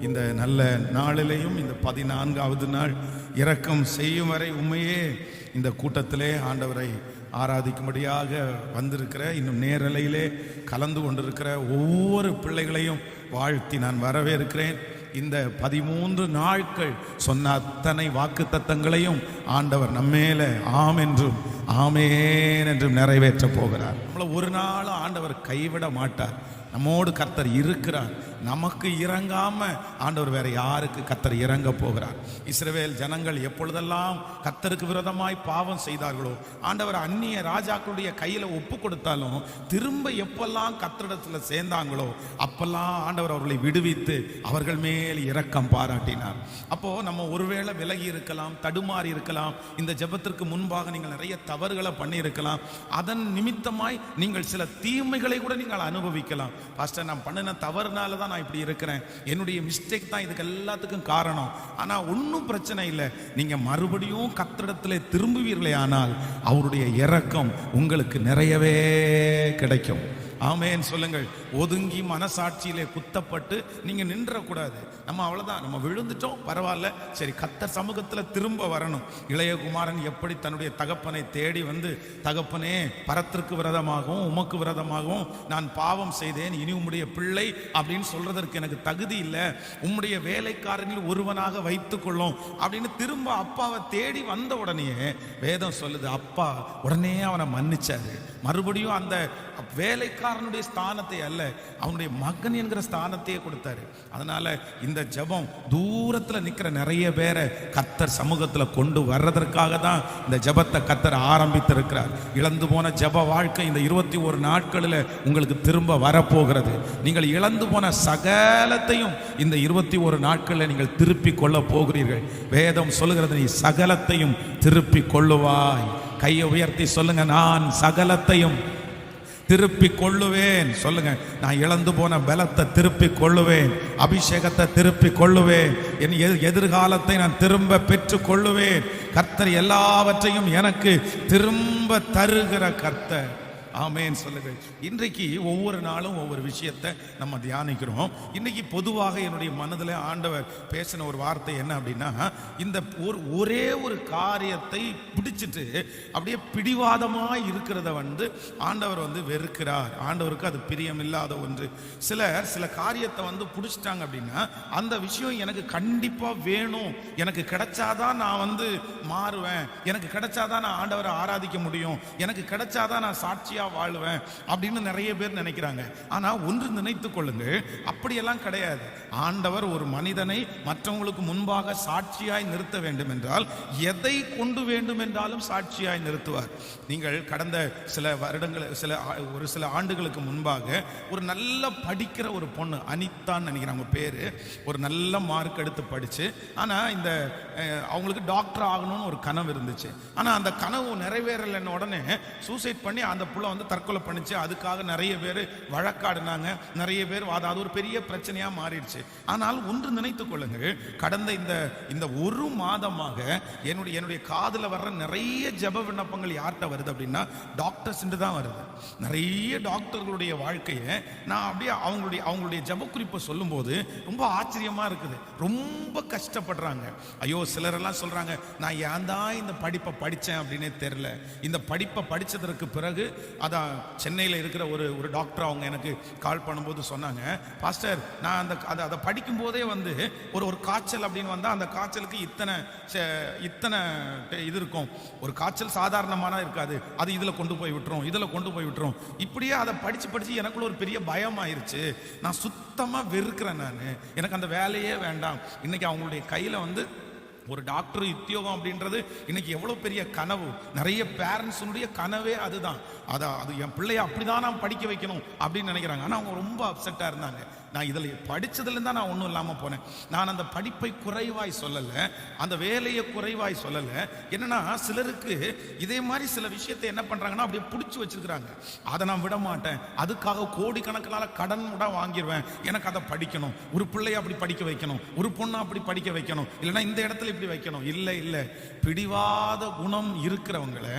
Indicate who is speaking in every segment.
Speaker 1: இந்த நல்ல நாளிலேயும் இந்த 14வது நாள் இரக்கம் செய்யும் வரை உண்மையே இந்த கூட்டத்திலே ஆண்டவரை ஆராதிக்கும்படியாக வந்திருக்கிற, இன்னும் நேரலையிலே கலந்து கொண்டிருக்கிற ஒவ்வொரு பிள்ளைகளையும் வாழ்த்தி நான் வரவேற்கிறேன். இந்த 13 நாட்கள் சொன்ன அத்தனை வாக்கு தத்தங்களையும் ஆண்டவர் நம்மேல ஆம் என்றும் ஆமேன் என்றும் நிறைவேற்ற போகிறார். நம்மளை ஒரு நாள் ஆண்டவர் கைவிட மாட்டார். நம்மோடு கர்த்தர் இருக்கிறார். நமக்கு இறங்காம ஆண்டவர் வேற யாருக்கு கர்த்தர் இறங்க போகிறார்? இஸ்ரவேல் ஜனங்கள் எப்பொழுதெல்லாம் கர்த்தருக்கு விரோதமாய் பாவம் செய்தார்களோ, ஆண்டவர் அந்நிய ராஜாக்களுடைய கையில ஒப்பு கொடுத்தாலும் திரும்ப எப்பெல்லாம் கர்த்தரிடத்துல சேர்ந்தாங்களோ அப்பெல்லாம் ஆண்டவர் அவர்களை விடுவித்து அவர்கள் மேல் இரக்கம் பாராட்டினார். அப்போ நம்ம ஒருவேளை விலகி இருக்கலாம், தடுமாறி இருக்கலாம், இந்த ஜெபத்திற்கு முன்பாக நீங்கள் நிறைய தவறுகளை பண்ணி இருக்கலாம். அதன் நிமித்தமாய் நீங்கள் சில தீமைகளை கூட நீங்கள் அனுபவிக்கலாம். பாஸ்டர், நான் பண்ணின தவறுனால தான் நான் இப்படி இருக்கிறேன், என்னுடைய மிஸ்டேக் தான் இதுக்கு எல்லாத்துக்கும் காரணம். ஆனா ஒன்றும் பிரச்சனை இல்லை. நீங்க மறுபடியும் கர்த்தரிடத்திலே திரும்புவீர்களே ஆனால் அவருடைய இரக்கம் உங்களுக்கு நிறையவே கிடைக்கும். ஆமேன் சொல்லுங்கள். ஒதுங்கி மனசாட்சியிலே குத்தப்பட்டு நீங்க நின்றக்கூடாது. நம்ம அவ்வளவுதான், நம்ம விழுந்துட்டோம், பரவாயில்ல, சரி கர்த்தர் சமூகத்துல திரும்ப வரணும். இளைய குமாரன் எப்படி தன்னுடைய தகப்பனை தேடி வந்து, தகப்பனே பரத்திற்கு விரதமாகவும் உமக்கு விரதமாகவும் நான் பாவம் செய்தேன், இனி உம்முடைய பிள்ளை அப்படின்னு சொல்றதற்கு எனக்கு தகுதி இல்லை, உம்முடைய வேலைக்காரனில் ஒருவனாக வைத்துக் கொள்ளும் அப்படின்னு திரும்ப அப்பாவை தேடி வந்த உடனே வேதம் சொல்லுது, அப்பா உடனே அவனை மன்னிச்சாரு. மறுபடியும் அந்த வேலைக்காரனுடைய ஸ்தானத்தை அல்ல, அவனுடைய மகன் என்கிற ஸ்தானத்தையே கொடுத்தாரு. அதனால இந்த ஜெபம் தூரத்துல நிக்கிற நிறைய பேரை கர்த்தர் சமூகத்துல கொண்டு வர்றதற்காக தான் இந்த ஜெபத்தை கர்த்தர் ஆரம்பித்திருக்கிறார். இழந்து போன ஜெப வாழ்க்கை இந்த 21 நாட்களில் உங்களுக்கு திரும்ப வரப்போகிறது. நீங்கள் இழந்து போன சகலத்தையும் இந்த 21 நாட்களில் நீங்கள் திருப்பி கொள்ள போகிறீர்கள். வேதம் சொல்லுகிறது, நீ சகலத்தையும் திருப்பி கொள்ளுவாய். கையை உயர்த்தி சொல்லுங்க, நான் சகலத்தையும் திருப்பி கொள்ளுவேன். சொல்லுங்க, நான் இழந்து போன பலத்தை திருப்பி கொள்ளுவேன், அபிஷேகத்தை திருப்பி கொள்ளுவேன், என் எதிர்காலத்தை நான் திரும்ப பெற்று கொள்ளுவேன். கர்த்தர் எல்லாவற்றையும் எனக்கு திரும்ப தருகிற கர்த்தர். ஆமேன் சொல்லுங்கள். இன்றைக்கு ஒவ்வொரு நாளும் ஒவ்வொரு விஷயத்தை நம்ம தியானிக்கிறோம். இன்னைக்கு பொதுவாக என்னுடைய மனதில் ஆண்டவர் பேசின ஒரு வார்த்தை என்ன அப்படின்னா, இந்த ஒரே ஒரு காரியத்தை பிடிச்சிட்டு அப்படியே பிடிவாதமாக இருக்கிறத ஆண்டவர் வெறுக்கிறார். ஆண்டவருக்கு அது பிரியமில்லாத ஒன்று. சில காரியத்தை பிடிச்சிட்டாங்க அப்படின்னா அந்த விஷயம் எனக்கு கண்டிப்பாக வேணும், எனக்கு கிடைச்சாதான் நான் மாறுவேன், எனக்கு கிடைச்சாதான் நான் ஆண்டவரை ஆராதிக்க முடியும், எனக்கு கிடைச்சாதான் நான் சாட்சியா வாழுவேன் அப்படின்னு நிறைய பேர் நினைக்கிறாங்க. ஆனா ஒன்று நினைத்துக் கொள்ளுங்கள், அப்படியெல்லாம் கிடையாது. ஆண்டவர் ஒரு மனிதனை மற்றவங்களுக்கு முன்பாக சாட்சியாய் நிறுத்த வேண்டும் என்றால் எதை கொண்டு வேண்டும் என்றாலும் சாட்சியாய் நிறுத்துவார். நீங்கள் கடந்த சில வருடங்கள், ஒரு சில ஆண்டுகளுக்கு முன்பாக ஒரு நல்ல படிக்கிற ஒரு பொண்ணு, அனிதான்னு நினைக்கிறாங்க பேரு, ஒரு நல்ல மார்க் எடுத்து படிச்சு, ஆனா இந்த அவங்களுக்கு டாக்டர் ஆகணும்னு ஒரு கனவு இருந்துச்சு. ஆனா அந்த கனவு நிறைவேறலைன்னு உடனே சூசைட் பண்ணி அந்த புள்ள தற்கொலை பண்ணிச்சு. அதுக்காக நிறைய பேர் வழக்காடினாங்க, நிறைய பேர் அது ஒரு பெரிய பிரச்சனையா மாறிடுச்சு. ஆனால் ஒன்று நினைத்துக் கொள்ளுங்கள், கடந்த இந்த ஒரு மாதமாக என்னுடைய காதுல வர்ற நிறைய ஜெப விண்ணப்பங்கள் யார்கிட்ட வருது அப்படின்னா டாக்டர்ஸ் தான் வருது. நிறைய டாக்டர்களுடைய வாழ்க்கையை நான் அப்படியே அவங்களுடைய ஜெப குறிப்பை சொல்லும் போது ரொம்ப ஆச்சரியமா இருக்குது. ரொம்ப கஷ்டப்படுறாங்க. ஐயோ, சிலரெல்லாம் சொல்றாங்க, நான் ஏன் தான் இந்த படிப்பை படித்தேன் அப்படின்னே தெரியல. இந்த படிப்பை படித்ததற்கு பிறகு அதான் சென்னையில் இருக்கிற ஒரு டாக்டர் அவங்க எனக்கு கால் பண்ணும்போது சொன்னாங்க, பாஸ்டர் நான் அதை படிக்கும் போதே ஒரு காய்ச்சல் அப்படின்னு வந்தால் அந்த காய்ச்சலுக்கு இத்தனை இது இருக்கும். ஒரு காய்ச்சல் சாதாரணமான இருக்காது, அது இதில் கொண்டு போய் விட்டுரும். இப்படியே அதை படித்து எனக்குள்ள ஒரு பெரிய பயம் ஆயிருச்சு. நான் சுத்தமாக வெறுக்கிறேன். நான் எனக்கு அந்த வேலையே வேண்டாம். இன்னைக்கு அவங்களுடைய கையில் ஒரு டாக்டர் உத்தியோகம் அப்படின்றது இன்னைக்கு எவ்வளவு பெரிய கனவு. நிறைய பேரண்ட்ஸுடைய கனவே அதுதான். அது என் பிள்ளைய அப்படிதான் நான் படிக்க வைக்கணும் அப்படின்னு நினைக்கிறாங்க. ஆனால் அவங்க ரொம்ப அப்செட்டா இருந்தாங்க. நான் இதில் படித்ததுலேருந்து தான் நான் ஒன்றும் இல்லாமல் போனேன். நான் அந்த படிப்பை குறைவாய் சொல்லலை, அந்த வேலையை குறைவாய் சொல்லலை. என்னன்னா சிலருக்கு இதே மாதிரி சில விஷயத்தை என்ன பண்ணுறாங்கன்னா அப்படியே பிடிச்சி வச்சிருக்கிறாங்க. அதை நான் விட மாட்டேன், அதுக்காக கோடிக்கணக்கினால கடன் கூட வாங்கிடுவேன், எனக்கு அதை படிக்கணும், ஒரு பிள்ளையை அப்படி படிக்க வைக்கணும், ஒரு பொண்ணை அப்படி படிக்க வைக்கணும், இல்லைன்னா இந்த இடத்துல இப்படி வைக்கணும். இல்லை, பிடிவாத குணம் இருக்கிறவங்களை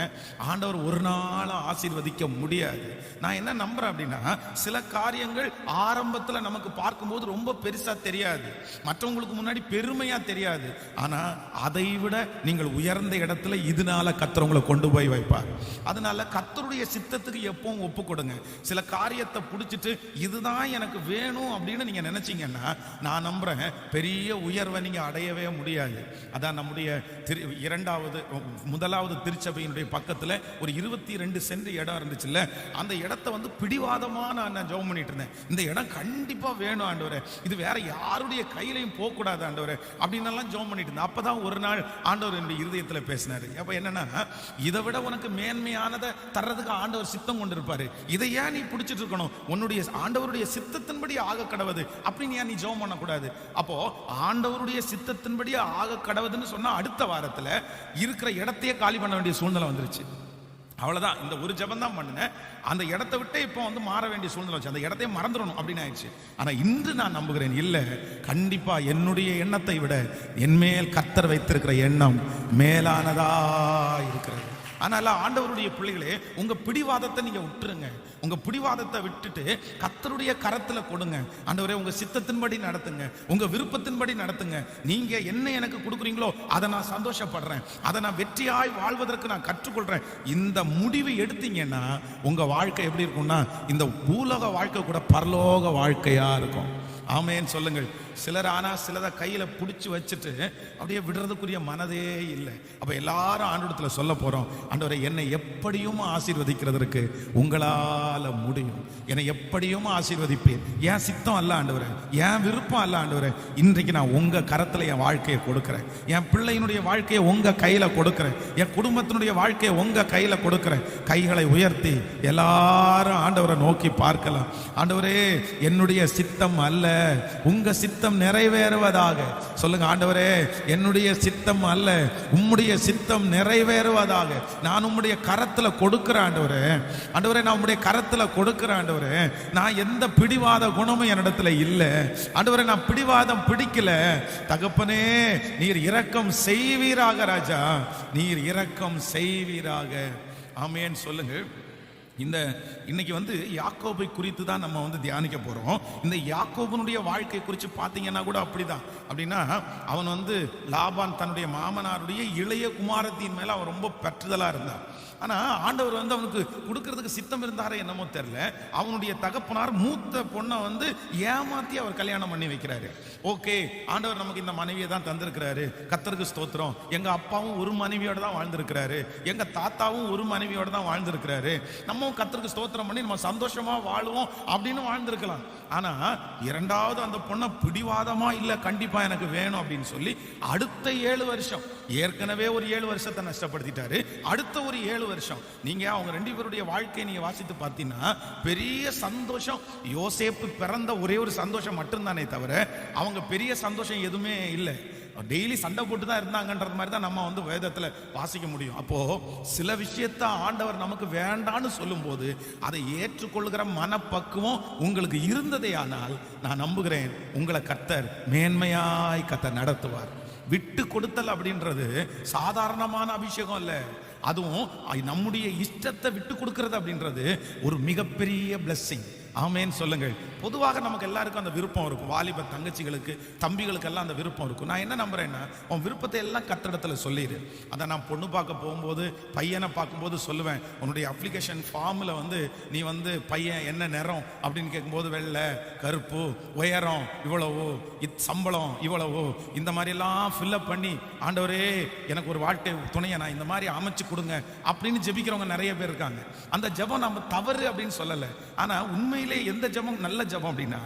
Speaker 1: ஆண்டவர் ஒரு நாள் ஆசீர்வதிக்க முடியாது. நான் என்ன நம்புறேன் அப்படின்னா, சில காரியங்கள் ஆரம்பத்தில் நமக்கு நமக்கு பார்க்கும்போது ரொம்ப பெருசா தெரியாது, மற்றவங்களுக்கு முன்னாடி பெருமையா தெரியாது. ஆனா அதை விட நீங்கள் உயர்ந்த இடத்துல இதனால கர்த்தர் உங்களை கொண்டு போய் வைப்பார். அதனால கர்த்தருடைய சித்தத்துக்கு எப்பவும் ஒப்பு கொடுங்க. சில காரியத்தை பிடிச்சிட்டு இதுதான் எனக்கு வேணும் அப்படின்னு நீங்க நினைச்சீங்கன்னா நான் நம்புறேன் பெரிய உயர்வை நீங்க அடையவே முடியாது. அதான் நம்முடைய முதலாவது திருச்சபையினுடைய பக்கத்துல ஒரு 22 சென்ட் இடம் இருந்துச்சுல்ல, அந்த இடத்தை வந்து பிடிவாதமா நான் ஜெபம் பண்ணிட்டு இருந்தேன். இந்த இடம் கண்டிப்பா வேணும் ஆண்டவரே, இது வேற யாருடைய கையிலையும் போக கூடாது ஆண்டவரே அப்படின்னு எல்லாம் ஜெபம் பண்ணிட்டு இருந்தேன். அப்பதான் ஒரு நாள் ஆண்டவர் என்னுடைய இருதயத்துல பேசினாரு. அப்ப என்னன்னா, இதை விட உனக்கு மேன்மையானதை தர்றதுக்கு ஆண்டவர் சித்தம் கொண்டிருப்பாரு. இதை ஏன் நீ பிடிச்சிட்டு இருக்கணும்? உன்னுடைய ஆண்டவருடைய சித்தத்தின்படி ஆக கடவுது அப்படின்னு ஏன் நீ ஜெபம் பண்ணக்கூடாது? அப்போ ஆண்டவருடைய சித்தத்தின்படி ஆக கடவுதுன்னு சொன்னா அடுத்த வாரத்துல இருக்கிற இடத்தையே காலி பண்ண வேண்டிய சூழ்நிலை வந்துருச்சு. அவ்வளவுதான், இந்த ஒரு ஜெபம் தான் பண்ணினேன். அந்த இடத்தை விட்டு இப்போ வந்து மாற வேண்டிய சூழ்நிலை வச்சு அந்த இடத்தையே மறந்துடணும் அப்படின்னு ஆயிடுச்சு. ஆனா இன்று நான் நம்புகிறேன், இல்ல கண்டிப்பா என்னுடைய எண்ணத்தை விட என்மேல் கர்த்தர் வைத்திருக்கிற எண்ணம் மேலானதா இருக்கிறது. அதனால ஆண்டவருடைய பிள்ளைகளே, உங்க பிடிவாதத்தை நீங்க விட்டுருங்க. உங்க பிடிவாதத்தை விட்டுட்டு கர்த்தருடைய கரத்துல கொடுங்க. ஆண்டவரே உங்க சித்தத்தின்படி நடத்துங்க, உங்க விருப்பத்தின்படி நடத்துங்க. நீங்க என்ன எனக்கு கொடுக்குறீங்களோ அதை நான் சந்தோஷப்படுறேன், அதை நான் வெற்றியாய் வாழ்வதற்கு நான் கற்றுக்கொள்றேன். இந்த முடிவு எடுத்தீங்கன்னா உங்க வாழ்க்கை எப்படி இருக்கும்னா, இந்த பூலோக வாழ்க்கை கூட பரலோக வாழ்க்கையா இருக்கும். ஆமேன்னு சொல்லுங்கள். சிலர் ஆனா சிலதை கையில பிடிச்சி வச்சுட்டு அப்படியே விடுறதுக்குரிய மனதே இல்லை. அப்ப எல்லாரும் ஆண்டவரத்துல சொல்ல போறோம், ஆண்டவரே என்னை எப்படியும் ஆசீர்வதிக்கிறதுக்கு உங்களால முடியும், என்னை எப்படியும் ஆசீர்வதிப்பேன். என் சித்தம் அல்ல ஆண்டவரே, என் விருப்பம் அல்ல ஆண்டவரே, இன்றைக்கு நான் உங்க கரத்துல என் வாழ்க்கையை கொடுக்கிறேன், என் பிள்ளையினுடைய வாழ்க்கையை உங்க கையில கொடுக்கிறேன், என் குடும்பத்தினுடைய வாழ்க்கையை உங்க கையில கொடுக்கிறேன். கைகளை உயர்த்தி எல்லாரும் ஆண்டவரை நோக்கி பார்க்கலாம். ஆண்டவரே என்னுடைய சித்தம் அல்ல, உங்க சித்தம் நிறைவேறுவதாக. சொல்லுங்க, ஆண்டவரே என்னுடைய சித்தம் அல்ல, உம்முடைய சித்தம் நிறைவேறுவதாக. நான் உம்முடைய கரத்துல கொடுக்கிறேன் ஆண்டவரே, ஆண்டவரே நான் உம்முடைய கரத்துல கொடுக்கிறேன் ஆண்டவரே. நான் எந்த பிடிவாத குணமும் என்னிடத்துல இல்லை ஆண்டவரே, நான் பிடிவாதம் பிடிக்கல தகப்பனே. நீர் இரக்கம் செய்வீராக ராஜா, நீர் இரக்கம் செய்வீராக. ஆமென் சொல்லுங்க. இன்னைக்கு வந்து யாக்கோபை குறித்து தான் நம்ம வந்து தியானிக்க போறோம். இந்த யாக்கோபனுடைய வாழ்க்கை குறித்து பார்த்தீங்கன்னா கூட அப்படிதான். அப்படின்னா அவன் வந்து லாபான் தன்னுடைய மாமனாருடைய இளைய குமாரத்தின் மேல அவன் ரொம்ப பற்றுதலா இருந்தான். ஆனா ஆண்டவர் வந்து அவனுக்கு கொடுக்கறதுக்கு சித்தம் இருந்தாரே என்னமோ தெரியல, அவனுடைய தகப்பனார் மூத்த பொண்ணை வந்து ஏமாத்தி அவர் கல்யாணம் பண்ணி வைக்கிறாரு. ஓகே, ஆண்டவர் நமக்கு இந்த மனைவியை தான் தந்திருக்கிறாரு, கர்த்தருக்கு ஸ்தோத்திரம். எங்க அப்பாவும் ஒரு மனைவியோட தான் வாழ்ந்திருக்கிறாரு, எங்க தாத்தாவும் ஒரு மனைவியோட தான் வாழ்ந்திருக்கிறாரு, நம்ம கர்த்தருக்கு ஸ்தோத்திரம் பண்ணி நம்ம சந்தோஷமா வாழுவோம் அப்படின்னு வாழ்ந்திருக்கலாம். ஆனா இரண்டாவது அந்த பொண்ணை பிடிவாதமா இல்ல கண்டிப்பா எனக்கு வேணும் அப்படின்னு சொல்லி அடுத்த 7 வருஷம், ஏற்கனவே ஒரு 7 வருஷத்தை நஷ்டப்படுத்திட்டாரு, அடுத்த ஒரு 7 வருஷம். நீங்க அவங்க 2 பேருடைய வாழ்க்கையை நீங்க வாசித்து பார்த்தீங்கன்னா பெரிய சந்தோஷம். யோசேப்பு பிறந்த ஒரே ஒரு சந்தோஷம் மட்டும்தானே தவிர அவங்க பெரிய சந்தோஷம் எதுவுமே இல்லை. டெய்லி சண்டை போட்டு தான் இருந்தாங்கன்றது மாதிரி தான் நம்ம வந்து வேதத்துல வாசிக்க முடியும். அப்போ சில விஷயத்த ஆண்டவர் நமக்கு வேண்டான்னு சொல்லும் போது அதை ஏற்றுக்கொள்ளுகிற மனப்பக்குவம் உங்களுக்கு இருந்ததே ஆனால் நான் நம்புகிறேன் உங்களை கர்த்தர் மேன்மையாய் கர்த்தர் நடத்துவார். விட்டு கொடுத்தல் அப்படின்றது சாதாரணமான அபிஷேகம் இல்ல, அதுவும் நம்முடைய இஷ்டத்தை விட்டு கொடுக்கிறது அப்படின்றது ஒரு மிகப்பெரிய பிளெஸிங். ஆமேன்னு சொல்லுங்கள். பொதுவாக நமக்கு எல்லாருக்கும் அந்த விருப்பம் இருக்கும், வாலிப தங்கச்சிகளுக்கு தம்பிகளுக்கு எல்லாம் அந்த விருப்பம் இருக்கும். நான் என்ன நம்புறேன்னா, உன் விருப்பத்தை எல்லாம் கர்த்தரிடத்துல சொல்லிடு. அதை நான் பொண்ணு பார்க்க போகும்போது பையனை பார்க்கும்போது சொல்லுவேன், உன்னுடைய அப்ளிகேஷன் ஃபார்மில் வந்து நீ வந்து பையன் என்ன நிறம் அப்படின்னு கேட்கும்போது வெள்ளை, கருப்பு, உயரம் இவ்வளவோ, சம்பளம் இவ்வளவோ, இந்த மாதிரிலாம் ஃபில்அப் பண்ணி ஆண்டவரே எனக்கு ஒரு வாழ்க்கை துணையை நான் இந்த மாதிரி அமைச்சு கொடுங்க அப்படின்னு ஜெபிக்கிறவங்க நிறைய பேர் இருக்காங்க. அந்த ஜெபம் நம்ம தவறு அப்படின்னு சொல்லலை, ஆனால் உண்மையிலே எந்த ஜெபம் நல்ல ஜெபம் அப்படின்னா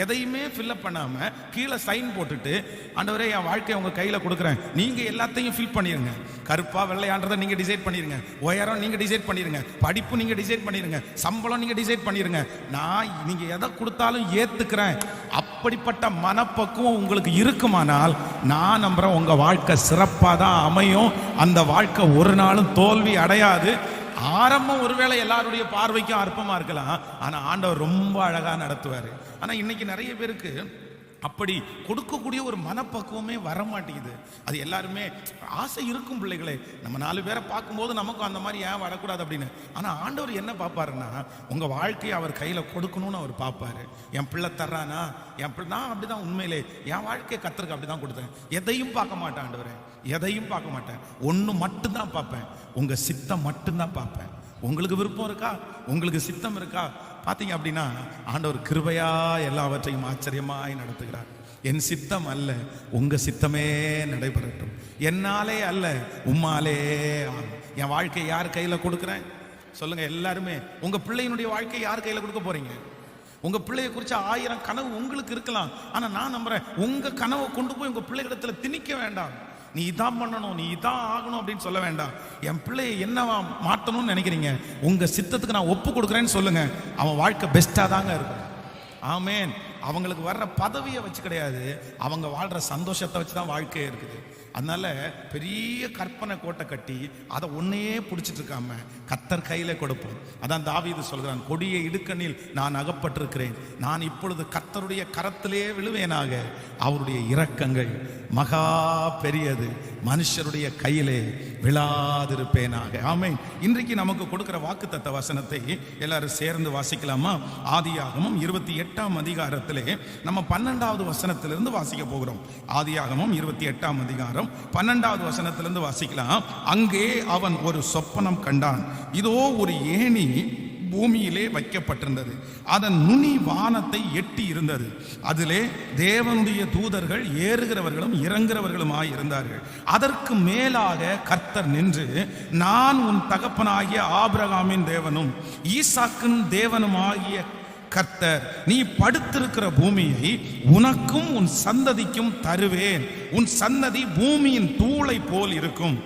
Speaker 1: எதையுமே ஃபில்அப் பண்ணாம கீழே சைன் போட்டுட்டு ஆண்டவரே என் வாழ்க்கையை உங்க கையில கொடுக்குறேன், நீங்க எல்லாத்தையும் ஃபில் பண்ணிருங்க. கருப்பா வெள்ளையான்றதை நீங்க டிசைட் பண்ணிருங்க, உயரம் நீங்க டிசைட் பண்ணிருங்க, படிப்பு நீங்க டிசைட் பண்ணிருங்க, சம்பளம் நீங்க டிசைட் பண்ணிருங்க, நான் நீங்க எதை கொடுத்தாலும் ஏத்துக்கிறேன். அப்படிப்பட்ட மனப்பக்குவம் உங்களுக்கு இருக்குமானால் நான் நம்புறேன் உங்க வாழ்க்கை சிறப்பாக தான் அமையும். அந்த வாழ்க்கை ஒரு நாளும் தோல்வி அடையாது. ஆரம்பம் ஒருவேளை எல்லாருடைய பார்வைக்கும் அற்பமா இருக்கலாம், ஆனா ஆண்டவர் ரொம்ப அழகா நடத்துவாரு. ஆனா இன்னைக்கு நிறைய பேருக்கு அப்படி கொடுக்கக்கூடிய ஒரு மனப்பக்குவமே வர மாட்டேங்குது. அது எல்லாருமே ஆசை இருக்கும் பிள்ளைகளே, நம்ம 4 பேரை பார்க்கும்போது நமக்கும் அந்த மாதிரி ஏன் வரக்கூடாது அப்படின்னு. ஆனால் ஆண்டவர் என்ன பார்ப்பாருன்னா, உங்கள் வாழ்க்கையை அவர் கையில் கொடுக்கணும்னு அவர் பார்ப்பாரு. என் பிள்ளை தர்றானா, என் பிள்ளை, நான் அப்படிதான் உண்மையிலே என் வாழ்க்கையை கர்த்தருக்கு அப்படி தான் கொடுத்தேன். எதையும் பார்க்க மாட்டேன் ஆண்டவரே, எதையும் பார்க்க மாட்டேன். ஒன்று மட்டும்தான் பார்ப்பேன், உங்கள் சித்தம் மட்டும்தான் பார்ப்பேன். உங்களுக்கு விருப்பம் இருக்கா, உங்களுக்கு சித்தம் இருக்கா பார்த்தீங்க அப்படின்னா ஆண்டவர் கிருபையா எல்லாவற்றையும் ஆச்சரியமாய் நடத்துகிறார். என் சித்தம் அல்ல, உங்க சித்தமே நடைபெறட்டும். என்னாலே அல்ல, உம்மாலே. என் வாழ்க்கையை யார் கையில் கொடுக்குறேன் சொல்லுங்க எல்லாருமே. உங்க பிள்ளையினுடைய வாழ்க்கையை யார் கையில் கொடுக்க போறீங்க? உங்க பிள்ளையை குறிச்ச 1000 கனவு உங்களுக்கு இருக்கலாம். ஆனா நான் நம்புறேன், உங்க கனவை கொண்டு போய் உங்க பிள்ளைகளிடத்துல திணிக்க வேண்டாம். நீ இதான் பண்ணணும், நீ இதான் ஆகணும் அப்படின்னு சொல்ல வேண்டாம். என் பிள்ளையை என்னவா மாற்றணும்னு நினைக்கிறீங்க, உங்க சித்தத்துக்கு நான் ஒப்பு கொடுக்குறேன்னு சொல்லுங்க. அவன் வாழ்க்கை பெஸ்டா தாங்க இருக்கும். ஆமேன். அவங்களுக்கு வர்ற பதவியை வச்சு கிடையாது, அவங்க வாழ்ற சந்தோஷத்தை வச்சு தான் வாழ்க்கையே இருக்குது. அதனால பெரிய கற்பனை கோட்டை கட்டி அதை ஒன்னையே பிடிச்சிட்டு இருக்காம கர்த்தர் கையில கொடுப்போம். அதான் தாவீது சொல்கிறான், கொடிய இடுக்கணில் நான் அகப்பட்டிருக்கிறேன், நான் இப்பொழுது கர்த்தருடைய கரத்திலே விழுவேனாக. அவருடைய இரக்கங்கள் மகா பெரியது, மனுஷருடைய கையிலே விழாதிருப்பேனாக. ஆமென். இன்றைக்கு நமக்கு கொடுக்கிற வாக்குத்தத்த வசனத்தை எல்லாரும் சேர்ந்து வாசிக்கலாமா? ஆதியாகமம் 28ஆம் அதிகாரத்திலே நம்ம 12வது வசனத்திலிருந்து வாசிக்க போகிறோம். ஆதியாகமம் 28ஆம் அதிகாரம் 12வது வசனத்திலிருந்து வாசிக்கலாம். அங்கே அவன் ஒரு சொப்பனம் கண்டான். இதோ ஒரு ஏணி பூமியிலே வைக்கப்பட்டிருந்தது, அதன் நுனி வானத்தை எட்டி இருந்தது. அதிலே தேவனுடைய தூதர்கள் ஏறுகிறவர்களும் இறங்குகிறவர்களுமாய் இருந்தார்கள். அதற்கு மேலாக கர்த்தர் நின்று, நான் உன் தகப்பனாகிய ஆபிரகாமின் தேவனும் ஈசாக்கின் தேவனுமாகிய கர்த்தர், நீ படுத்திருக்கிற பூமியை உனக்கும் உன் சந்ததிக்கும் தருவேன். உன் சந்ததி பூமியின் தூளை போல் இருக்கும்.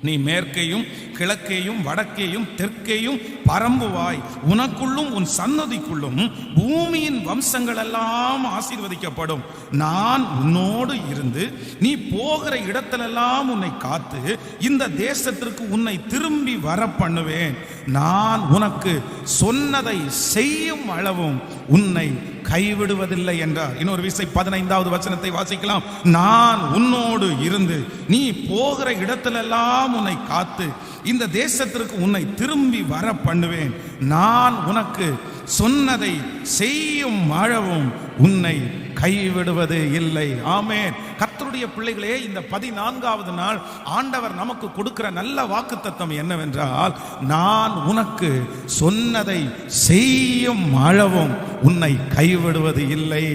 Speaker 1: நீ மேற்கையும் கிழக்கையும் வடக்கையும் தெற்கையும் பரம்புவாய். உனக்குள்ளும் உன் சன்னதிக்குள்ளும் பூமியின் வம்சங்கள் எல்லாம் ஆசீர்வதிக்கப்படும். நான் உன்னோடு இருந்து நீ போகிற இடத்திலெல்லாம் உன்னை காத்து இந்த தேசத்திற்கு உன்னை திரும்பி வர பண்ணுவேன். நான் உனக்கு சொன்னதை செய்யும் அளவும் உன்னை கைவிடுவதில்லை என்றார். இன்னொரு விசை 15வது வசனத்தை வாசிக்கலாம். நான் உன்னோடு இருந்து நீ போகிற இடத்திலெல்லாம் உன்னை காத்து இந்த தேசத்திற்கு உன்னை திரும்பி வர பண்ணுவேன். நான் உனக்கு சொன்னதை செய்யும் அளவும் உன்னை கைவிடுவது இல்லை. ஆமென். கர்த்தருடைய பிள்ளைகளே, இந்த 14வது நாள் ஆண்டவர் நமக்கு கொடுக்கிற நல்ல வாக்குத்தத்தம் என்னவென்றால், நான் உனக்கு சொன்னதை செய்யும் அளவும் உன்னை கைவிடுவது இல்லை.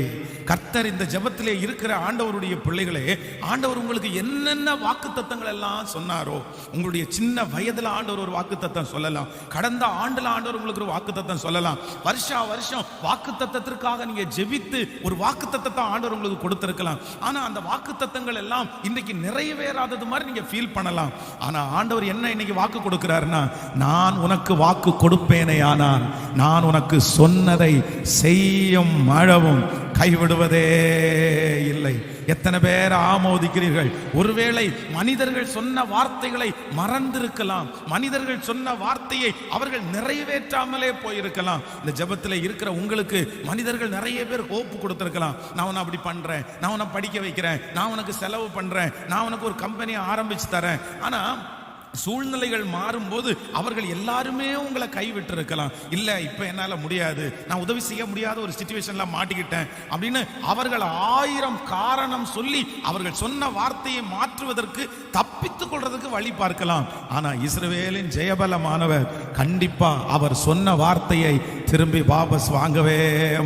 Speaker 1: கர்த்தர் இந்த ஜெபத்திலே இருக்கிற ஆண்டவருடைய பிள்ளைகளே, ஆண்டவர் உங்களுக்கு என்னென்ன வாக்குத்தத்தங்கள் எல்லாம் சொன்னாரோ, உங்களுடைய சின்ன வயதுல ஆண்டவர் ஒரு வாக்குத்தத்தம் சொல்லலாம், கடந்த ஆண்டுல ஆண்டவர் உங்களுக்கு ஒரு வாக்குத்தத்தம் சொல்லலாம், வருஷா வருஷம் வாக்குத்தத்தத்திற்காக நீங்க ஜெபித்து ஒரு வாக்குத்தத்தத்தை ஆண்டவர் உங்களுக்கு கொடுத்திருக்கலாம். ஆனா அந்த வாக்குத்தத்தங்கள் எல்லாம் இன்னைக்கு நிறைவேறாதது மாதிரி நீங்க ஃபீல் பண்ணலாம். ஆனா ஆண்டவர் என்ன இன்னைக்கு வாக்கு கொடுக்கிறாருன்னா, நான் உனக்கு வாக்கு கொடுப்பேனே, ஆனால் நான் உனக்கு சொன்னதை செய்யும் அளவும் கைவிடுவதே இல்லை. எத்தனை பேர் ஆமோதிக்கிறீர்கள்? ஒருவேளை மனிதர்கள் சொன்ன வார்த்தைகளை மறந்திருக்கலாம், மனிதர்கள் சொன்ன வார்த்தையை அவர்கள் நிறைவேற்றாமலே போயிருக்கலாம். இந்த ஜெபத்தில் இருக்கிற உங்களுக்கு மனிதர்கள் நிறைய பேர் ஹோப்பு கொடுத்திருக்கலாம். நான் உன்னை அப்படி பண்றேன், நான் உன்னை படிக்க வைக்கிறேன், நான் உனக்கு செலவு பண்றேன், நான் உனக்கு ஒரு கம்பெனியை ஆரம்பிச்சு தரேன். ஆனா சூழ்நிலைகள் மாறும்போது அவர்கள் எல்லாருமே உங்களை கைவிட்டு இருக்கலாம். இல்ல இப்ப என்னால முடியாது, நான் உதவி செய்ய முடியாத ஒரு சிச்சுவேஷன்ல மாட்டிக்கிட்டேன் அப்படின்னு அவர்கள் 1000 காரணம் சொல்லி அவர்கள் சொன்ன வார்த்தையை மாற்றுவதற்கு தப்பித்துக் கொள்றதுக்கு வழி பார்க்கலாம். ஆனா இஸ்ரவேலின் ஜெயபலமானவர் கண்டிப்பா அவர் சொன்ன வார்த்தையை திரும்பி வாபஸ் வாங்கவே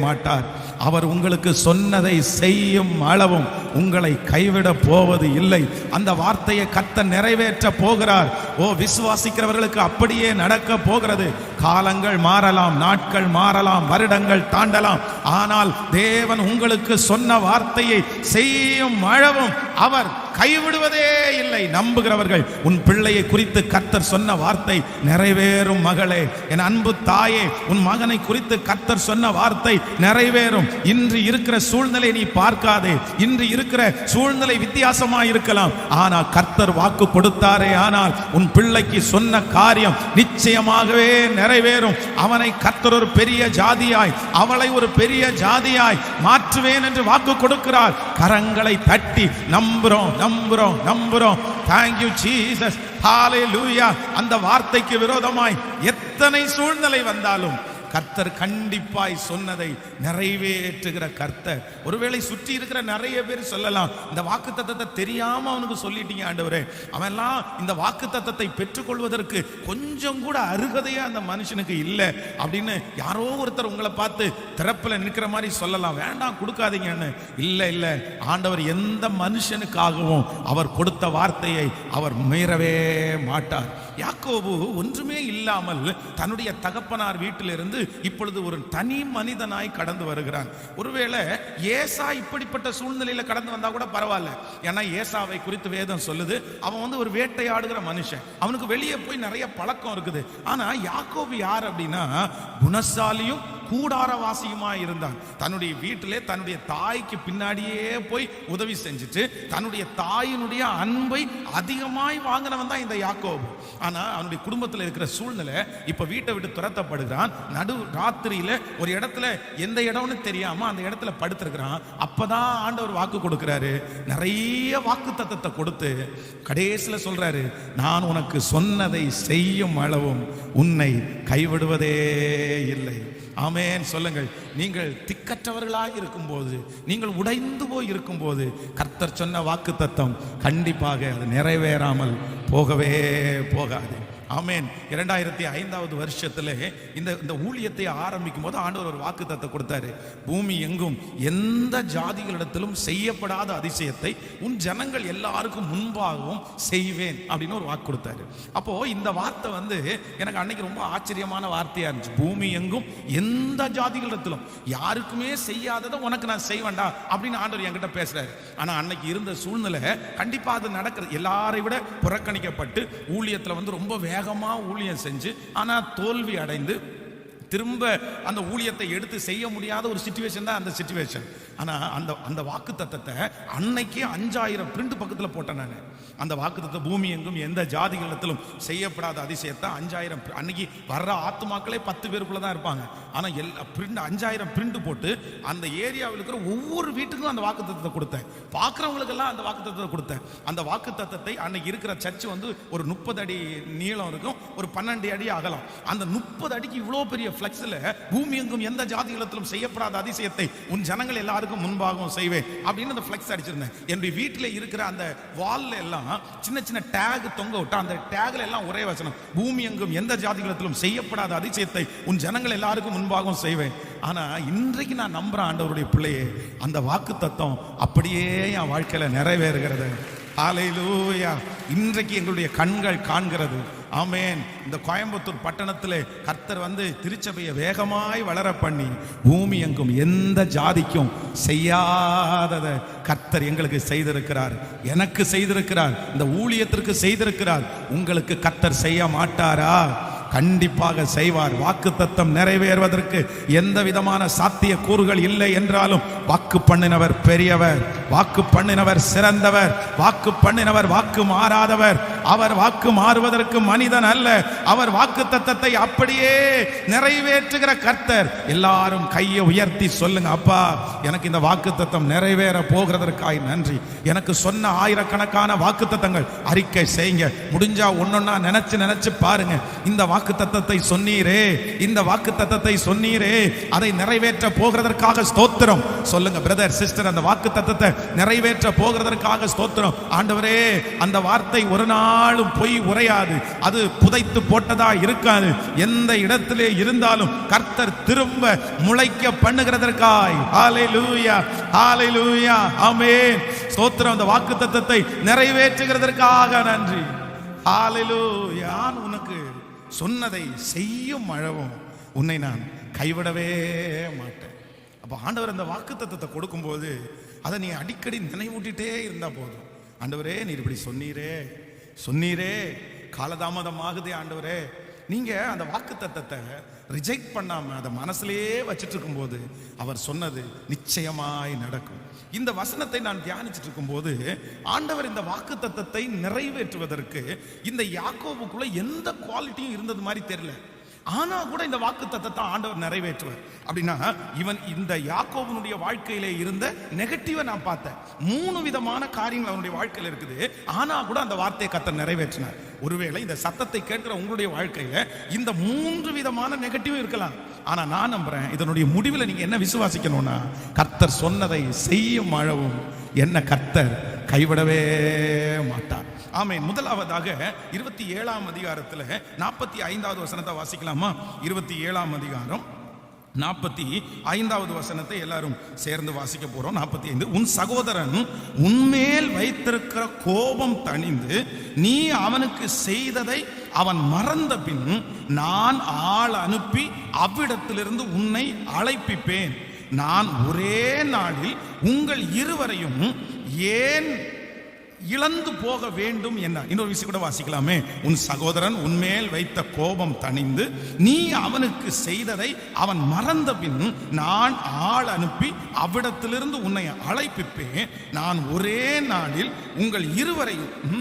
Speaker 1: மாட்டார். அவர் உங்களுக்கு சொன்னதை செய்யும் அளவும் உங்களை கைவிட போவது இல்லை. அந்த வார்த்தையை கர்த்தர் நிறைவேற்ற போகிறார். ஓ, விசுவாசிக்கிறவர்களுக்கு அப்படியே நடக்க போகிறது. காலங்கள் மாறலாம், நாட்கள் மாறலாம், வருடங்கள் தாண்டலாம், ஆனால் தேவன் உங்களுக்கு சொன்ன வார்த்தையை செய்யும் அளவும் அவர் கைவிடுவதே இல்லை. நம்புகிறவர்கள், உன் பிள்ளையை குறித்து கர்த்தர் சொன்ன வார்த்தை நிறைவேறும். மகளே, என் அன்பு தாயே, உன் மகனை குறித்து கர்த்தர் சொன்ன வார்த்தை நிறைவேறும். இன்று இருக்கிற சூழ்நிலை நீ பார்க்காதே, இன்று இருக்கிற சூழ்நிலை வித்தியாசமா இருக்கலாம், ஆனால் கர்த்தர் வாக்கு கொடுத்தாரே ஆனால் உன் உன் பிள்ளைக்கு சொன்ன காரியம் நிச்சயமாகவே நிறைவேறும். அவனை கர்த்தர் ஒரு பெரிய ஜாதியாய், அவளை ஒரு பெரிய ஜாதியாய் மாற்றுவேன் என்று வாக்கு கொடுக்கிறார். கரங்களை தட்டி நம்புறோம், நம்புறோம், நம்புறோம். Thank you Jesus. Hallelujah. அந்த வார்த்தைக்கு விரோதமாய் எத்தனை சூழ்நிலை வந்தாலும் கர்த்தர் கண்டிப்பாய் சொன்னதை நிறைவேற்றுகிற கர்த்தர். ஒருவேளை சுற்றி இருக்கிற நிறைய பேர் சொல்லலாம், இந்த வாக்குத்தத்தத்தை தெரியாம அவனுக்கு சொல்லிட்டீங்க ஆண்டவரே, அவன்லாம் இந்த வாக்குத்தத்தத்தை பெற்றுக்கொள்வதற்கு கொஞ்சம் கூட அருகதையா அந்த மனுஷனுக்கு இல்லை அப்படின்னு யாரோ ஒருத்தர் உங்களை பார்த்து திறப்புல நிற்கிற மாதிரி சொல்லலாம். வேண்டாம், கொடுக்காதீங்கன்னு. இல்லை இல்லை, ஆண்டவர் எந்த மனுஷனுக்காகவும் அவர் கொடுத்த வார்த்தையை அவர் மீறவே மாட்டார். யாக்கோபு ஒன்றுமே இல்லாமல் தன்னுடைய தகப்பனார் வீட்டிலிருந்து இப்பொழுது ஒரு தனி மனிதனாய் கடந்து வருகிறான். ஒருவேளை ஏசா இப்படிப்பட்ட சூழ்நிலையில கடந்து வந்தா கூட பரவாயில்ல. ஏன்னா ஏசாவை குறித்து வேதம் சொல்லுது, அவன் ஒரு வேட்டையாடுகிற மனுஷன், அவனுக்கு வெளியே போய் நிறைய பழக்கம் இருக்குது. ஆனா யாக்கோபு யார் அப்படின்னா குணசாலியும் கூடாரவாசியுமா இருந்தான். தன்னுடைய வீட்டிலே தன்னுடைய தாய்க்கு பின்னாடியே போய் உதவி செஞ்சுட்டு தன்னுடைய தாயினுடைய அன்பை அதிகமாய் வாங்கினவன் தான் இந்த யாக்கோபு. ஆனா அவனுடைய குடும்பத்தில் இருக்கிற சூழ்நிலை, இப்ப வீட்டை விட்டு துரத்தப்படுகிறான். நடு ராத்திரியில ஒரு இடத்துல எந்த இடம்னு தெரியாம அந்த இடத்துல படுத்திருக்கிறான். அப்பதான் ஆண்டவர் வாக்கு கொடுக்கிறாரு. நிறைய வாக்கு தத்தத்தை கொடுத்து கடைசியில சொல்றாரு, நான் உனக்கு சொன்னதை செய்யும் அளவும் உன்னை கைவிடுவதே இல்லை. ஆமென் சொல்லுங்கள். நீங்கள் திக்கற்றவர்களாக இருக்கும்போது, நீங்கள் உடைந்து போய் இருக்கும்போது கர்த்தர் சொன்ன வாக்குத்தத்தம் கண்டிப்பாக அது நிறைவேறாமல் போகவே போகாது. ஆமென். 2005 வருஷத்துல இந்த ஊழியத்தை ஆரம்பிக்கும் போது ஆண்டவர் ஒரு வாக்குத்தத்தம் கொடுத்தாரு. பூமி எங்கும் எந்த ஜாதிகளிடத்திலும் செய்யப்படாத அதிசயத்தை உன் ஜனங்கள் எல்லாருக்கும் முன்பாகவும் செய்வேன் அப்படின்னு ஒரு வாக்கு கொடுத்தாரு. அப்போ இந்த வார்த்தை எனக்கு அன்னைக்கு ரொம்ப ஆச்சரியமான வார்த்தையா இருந்துச்சு. பூமி எங்கும் எந்த ஜாதிகளிடத்திலும் யாருக்குமே செய்யாததை உனக்கு நான் செய்வேண்டா அப்படின்னு ஆண்டவர் என்கிட்ட பேசுறாரு. ஆனா அன்னைக்கு இருந்த சூழ்நிலை கண்டிப்பா அது நடக்கிறது. எல்லாரை விட புறக்கணிக்கப்பட்டு ஊழியத்துல ரொம்ப வேகமா ஊழியம் செஞ்சு ஆனா தோல்வி அடைந்து திரும்ப அந்த ஊழியத்தை எடுத்து செய்ய முடியாத ஒரு சிச்சுவேஷன் தான் அந்த சிச்சுவேஷன். ஆனா அந்த வாக்குத்தத்தத்தை அன்னைக்கு 5000 பிரிண்ட் பக்கத்துல போட்டேன் நான். அந்த வாக்குத்தத்தை பூமி எங்கும் எந்த ஜாதிகளிடத்திலும் செய்யப்படாத அதிசயத்தை 5000 அன்னைக்கு வர்ற ஆத்துமாக்களே 10 பேருக்குள்ள தான் இருப்பாங்க. ஆனா எல்லா பிரிண்ட் 5000 பிரிண்ட் போட்டு அந்த ஏரியாவில் இருக்கிற ஒவ்வொரு வீட்டுக்கும் அந்த வாக்குத்தத்தத்தை கொடுத்தேன். பார்க்குறவங்களுக்கு எல்லாம் அந்த வாக்குத்தத்தத்தை கொடுத்தேன். அந்த வாக்குத்தத்தத்தை அன்னைக்கு இருக்கிற சர்ச் ஒரு 30 அடி நீளம் இருக்கும், ஒரு 12 அடி அகலம். அந்த 30 அடிக்கு இவ்வளோ பெரிய ஃபிளக்ஸ்ல பூமி எங்கும் எந்த ஜாதிகளிடத்திலும் செய்யப்படாத அதிசயத்தை உன் ஜனங்கள் எல்லாருக்கும் முன்பாகவும் செய்வேன் அப்படின்னு அந்த ஃபிளக்ஸ் அடிச்சிருந்தேன். என்னுடைய வீட்டில் இருக்கிற அந்த வால்ல எல்லாம் சின்ன சின்ன டேக் தொங்க விட்டு அந்த டேக்ல எல்லாம் ஒரே வசனம், பூமி எங்கும் எந்த ஜாதிகளிடத்திலும் செய்யப்படாத அதிசயத்தை உன் ஜனங்கள் எல்லாருக்கும் முன்பாகவும் செய்வேன். ஆனா இன்றைக்கு நான் நம்புறேன் ஆண்டவருடைய பிள்ளையே, அந்த வாக்குத்தத்தம் அப்படியே என் வாழ்க்கையில நிறைவேறுகிறது. ஹல்லேலூயா. இன்றைக்கு எங்களுடைய கண்கள் காண்கிறது. ஆமென். இந்த கோயம்புத்தூர் பட்டணத்திலே கர்த்தர் திருச்சபையை வேகமாய் வளர பண்ணி பூமி எங்கும் எந்த ஜாதிக்கும் செய்யாதத கர்த்தர் எங்களுக்கு செய்திருக்கிறார், எனக்கு செய்திருக்கிறார், இந்த ஊழியத்திற்கு செய்திருக்கிறார். உங்களுக்கு கர்த்தர் செய்ய மாட்டாரா? கண்டிப்பாக செய்வார். வாக்குத்தத்தம் நிறைவேறுவதற்கு எந்த விதமான சாத்திய கூறுகள் இல்லை என்றாலும் வாக்கு பண்ணினவர் பெரியவர், வாக்கு பண்ணினவர் சிறந்தவர், வாக்கு பண்ணினவர் வாக்கு மாறாதவர். அவர் வாக்கு மாறுவதற்கு மனிதன் அல்ல. அவர் வாக்குத்தத்தத்தை அப்படியே நிறைவேற்றுகிற கர்த்தர். எல்லாரும் கையை உயர்த்தி சொல்லுங்க, அப்பா எனக்கு இந்த வாக்குத்தத்தம் நிறைவேற போகிறதற்காய் நன்றி. எனக்கு சொன்ன ஆயிரக்கணக்கான வாக்குத்தத்தங்கள் அறிக்கை செய்யுங்க. முடிஞ்சா ஒன்னொன்னா நினைச்சு பாருங்க. இந்த வாக்குத்தத்தத்தை சொன்னீரே, இந்த வாக்குத்தத்தத்தை சொன்னீரே, அதை நிறைவேற்ற போகிறதற்காக ஸ்தோத்திரம் சொல்லுங்க. பிரதர் சிஸ்டர், அந்த வாக்குத்தத்தத்தை நிறைவேற்ற போகிறதற்காக ஸ்தோத்திரம். ஆண்டவரே, அந்த வார்த்தை ஒரு நாளும் பொய் உரையாது, அது புதைத்து போட்டதா இருக்காது. எந்த இடத்திலே இருந்தாலும் கர்த்தர் திரும்ப முளைக்க பண்ணுகிறதற்காய். ஹல்லேலூயா, ஹல்லேலூயா, ஆமென். ஸ்தோத்திரம். அந்த வாக்குத்தத்தத்தை நிறைவேற்றுகிறதற்காக நன்றி. ஹல்லேலூயா. நான் உனக்கு சொன்னதை செய்யும் அளவும் உன்னை நான் கைவிடவே மாட்டேன். அப்ப ஆண்டவர் அந்த வாக்குத்தத்தத்தை கொடுக்கும்போது அதை நீ அடிக்கடி நினைவூட்டிட்டே இருந்தா போதும். ஆண்டவரே, நீர் இப்படி சொன்னீரே, காலதாமதம் ஆகுதே ஆண்டவரே, நீங்க அந்த வாக்குத்தத்தத்தை ரிஜெக்ட் பண்ணாம அதை மனசுலயே வச்சிட்டு இருக்கும்போது அவர் சொன்னது நிச்சயமாய் நடக்கும். இந்த வசனத்தை நான் தியானிச்சுட்டு இருக்கும்போது ஆண்டவர் இந்த வாக்குத்தத்தத்தை நிறைவேற்றுவதற்கு இந்த யாக்கோபுக்குள்ள எந்த குவாலிட்டியும் இருந்தது மாதிரி தெரியல. ஆனா கூட இந்த வாக்குத்தத்தத்தை ஆண்டவர் நிறைவேற்றுவார். அப்படின்னா இவன் இந்த யாக்கோபனுடைய வாழ்க்கையிலே இருந்த நெகட்டிவை நான் பார்த்தேன். 3 விதமான காரியங்கள் அவனுடைய வாழ்க்கையில் இருக்குது. ஆனா கூட அந்த வார்த்தையை கர்த்தர் நிறைவேற்றினார். ஒருவேளை இந்த சத்தத்தை கேட்கிற உங்களுடைய வாழ்க்கையில இந்த 3 விதமான நெகட்டிவும் இருக்கலாம். ஆனா நான் நம்புறேன், இதனுடைய முடிவில் நீங்க என்ன விசுவாசிக்கணும்னா, கர்த்தர் சொன்னதை செய்யும் அளவும் என்ன கர்த்தர் கைவிடவே மாட்டார். ஆமென். முதலாவதாக 27ஆம் அதிகாரத்தில் 45வது வசனத்தை வாசிக்கலாமா? 27ஆம் அதிகாரம் 45வது வசனத்தை எல்லாரும் சேர்ந்து வாசிக்க போறோம். 45. உன் சகோதரன் உன்மேல் வைத்திருக்கிற கோபம் தணிந்து நீ அவனுக்கு செய்ததை அவன் மறந்த பின் நான் ஆள் அனுப்பி அவ்விடத்திலிருந்து உன்னை அழைப்பிப்பேன். நான் ஒரே நாளில் உங்கள் இருவரையும் ஏன் இழந்து போக வேண்டும் என்ன? இன்னொரு விஷயம் கூட வாசிக்கலாமே. உன் சகோதரன் உன்மேல் வைத்த கோபம் தணிந்து நீ அவனுக்கு செய்ததை அவன் மறந்த பின் நான் ஆள் அனுப்பி அவ்விடத்திலிருந்து உன்னை அழைப்பிப்பேன். நான் ஒரே நாளில் உங்கள் இருவரையும்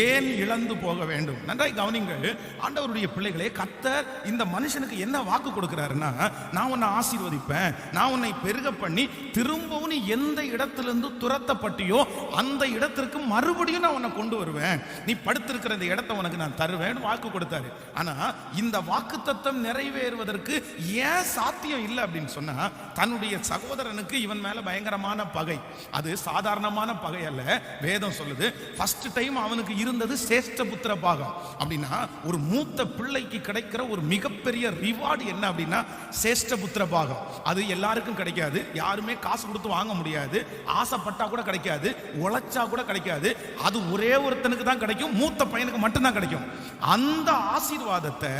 Speaker 1: ஏன் இழந்து போக வேண்டும்? நன்றாய் கவனிங்கள் ஆண்டவருடைய பிள்ளைகளே. கர்த்தர் இந்த மனுஷனுக்கு என்ன வாக்கு கொடுக்கிறாருன்னா, நான் உன்னை ஆசீர்வதிப்பேன், நான் உன்னை பெருக பண்ணி திரும்பவும் நீ எந்த இடத்திலிருந்து துரத்தப்பட்டியோ அந்த இடத்திற்கு மறுபடியும் நான் உன்னை கொண்டு வருவேன், நீ படுத்திருக்கிற இந்த இடத்தை உனக்கு நான் தருவேன் வாக்கு கொடுத்தாரு. ஆனா இந்த வாக்குத்தத்தம் நிறைவேறுவதற்கு ஏன் சாத்தியம் இல்லை அப்படின்னு சொன்னா, தன்னுடைய சகோதரனுக்கு இவன் மேல பயங்கரமான பகை. அது சாதாரணமான பகை அல்ல. வேதம் சொல்லுது ஃபர்ஸ்ட் டைம் அவனுக்கு இருந்தது சேஷ்ட புத்திர பாகம். அப்படின்னா ஒரு மூத்த பிள்ளைக்கு கிடைக்கிற ஒரு மிகப்பெரிய ரிவார்டு என்ன அப்படின்னா சேஷ்ட புத்திர பாகம். அது எல்லாருக்கும் கிடைக்காது, யாருமே காசு கொடுத்து வாங்க முடியாது, ஆசைப்பட்டா கூட கிடைக்காது, உழைச்சா கூட கிடைக்காது. அது ஒரே ஒருத்தனுக்கு தான் கிடைக்கும், மூத்த பையனுக்கு மட்டும்தான் கிடைக்கும். அந்த ஆசீர்வாதத்தை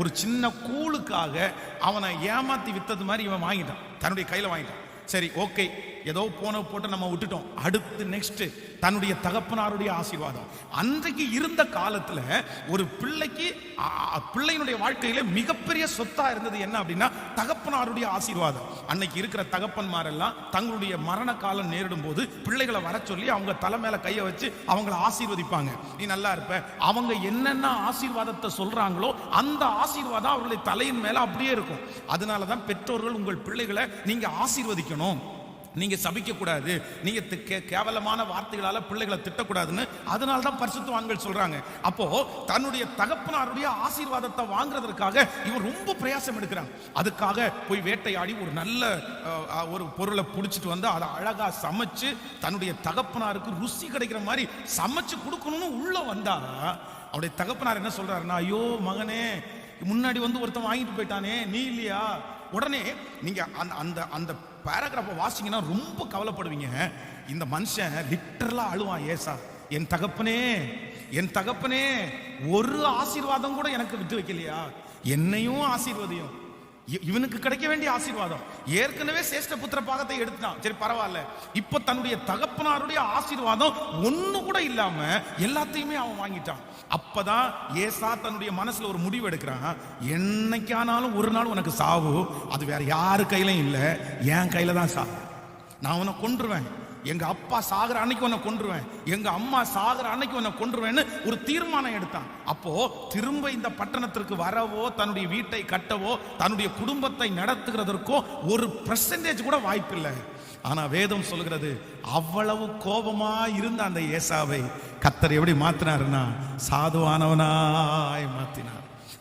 Speaker 1: ஒரு சின்ன கூழுக்காக அவனை ஏமாத்தி வித்தது மாதிரி இவன் வாங்கிட்டான், தன்னுடைய கையில வாங்கிட்டான். சரி, ஓகே, ஏதோ போட்டு நம்ம விட்டுட்டோம். அடுத்து நெக்ஸ்ட் தன்னுடைய தகப்பனாருடைய ஆசீர்வாதம். அன்றைக்கு இருந்த காலத்துல ஒரு பிள்ளைக்கு பிள்ளையினுடைய வாழ்க்கையில மிகப்பெரிய சொத்தா இருந்தது என்ன அப்படின்னா தகப்பனாருடைய ஆசீர்வாதம். அன்னைக்கு இருக்கிற தகப்பன்மாரெல்லாம் தங்களுடைய மரண காலம் நேரிடும் போது பிள்ளைகளை வர சொல்லி அவங்க தலை மேல கையை வச்சு அவங்களை ஆசீர்வதிப்பாங்க. நீ நல்லா இருப்ப. அவங்க என்னென்ன ஆசீர்வாதத்தை சொல்றாங்களோ அந்த ஆசீர்வாதம் அவர்களுடைய தலையின் மேல அப்படியே இருக்கும். அதனாலதான் பெற்றோர்கள் உங்கள் பிள்ளைகளை நீங்க ஆசீர்வதிக்கணும், நீங்க சபிக்க கூடாது, நீங்க கேவலமான வார்த்தைகளால பிள்ளைகளை திட்டக்கூடாதுன்னு அதனால தான் பரிசுத்தவான்கள் சொல்றாங்க. அப்போ தன்னுடைய தகப்பனாருடைய ஆசீர்வாதத்தை வாங்குறதுக்காக இவன் ரொம்ப பிரயாசம் எடுக்கிறான். அதுக்காக போய் வேட்டையாடி ஒரு நல்ல ஒரு பொருளை பிடிச்சிட்டு வந்து அதை அழகா சமைச்சு தன்னுடைய தகப்பனாருக்கு ருசி கிடைக்கிற மாதிரி சமைச்சு கொடுக்கணும்னு உள்ள வந்தா அவருடைய தகப்பனார் என்ன சொல்றாருன்னா, ஐயோ மகனே, முன்னாடி வந்து ஒருத்தன் வாங்கிட்டு போயிட்டானே, நீ இல்லையா? உடனே நீங்க அந்த அந்த பேராகிராஃபை வாசிங்கன்னா ரொம்ப கவலைப்படுவீங்க. இந்த மனுஷன் லிட்டரலா அழுவான். ஏசா, என் தகப்பனே, என் தகப்பனே, ஒரு ஆசீர்வாதம் கூட எனக்கு விட்டு வைக்கலையா? என்னையும் ஆசீர்வதியும். இவனுக்கு கிடைக்க வேண்டிய ஆசீர்வாதம் ஏற்கனவே சேஷ்ட புத்திர பாகத்தை எடுத்துட்டான். சரி பரவாயில்ல, இப்ப தன்னுடைய தகப்பனாருடைய ஆசீர்வாதம் ஒண்ணு கூட இல்லாம எல்லாத்தையுமே அவன் வாங்கிட்டான். அப்பதான் ஏசா தன்னுடைய மனசுல ஒரு முடிவு எடுக்கிறான். என்னைக்கானாலும் ஒரு நாள் உனக்கு சாவு, அது வேற யாரு கையிலும் இல்லை, என் கையில தான் சாவு. நான் உன்னை கொன்றுவேன், எங்க அப்பா சாகிற அன்னைக்கு உன்னை கொன்றுவேன், எங்க அம்மா சாகிற அன்னைக்கு உன்னை கொன்றுவேன்னு ஒரு தீர்மானம் எடுத்தான். அப்போ திரும்ப இந்த பட்டணத்திற்கு வரவோ, தன்னுடைய வீட்டை கட்டவோ, தன்னுடைய குடும்பத்தை நடத்துகிறதற்கோ ஒரு பெர்சன்டேஜ் கூட வாய்ப்பில்லை. ஆனா வேதம் சொல்கிறது, அவ்வளவு கோபமா இருந்த அந்த ஏசாவை கர்த்தர் எப்படி மாத்தினாருன்னா சாதுவானவனாய் மாத்தினார்.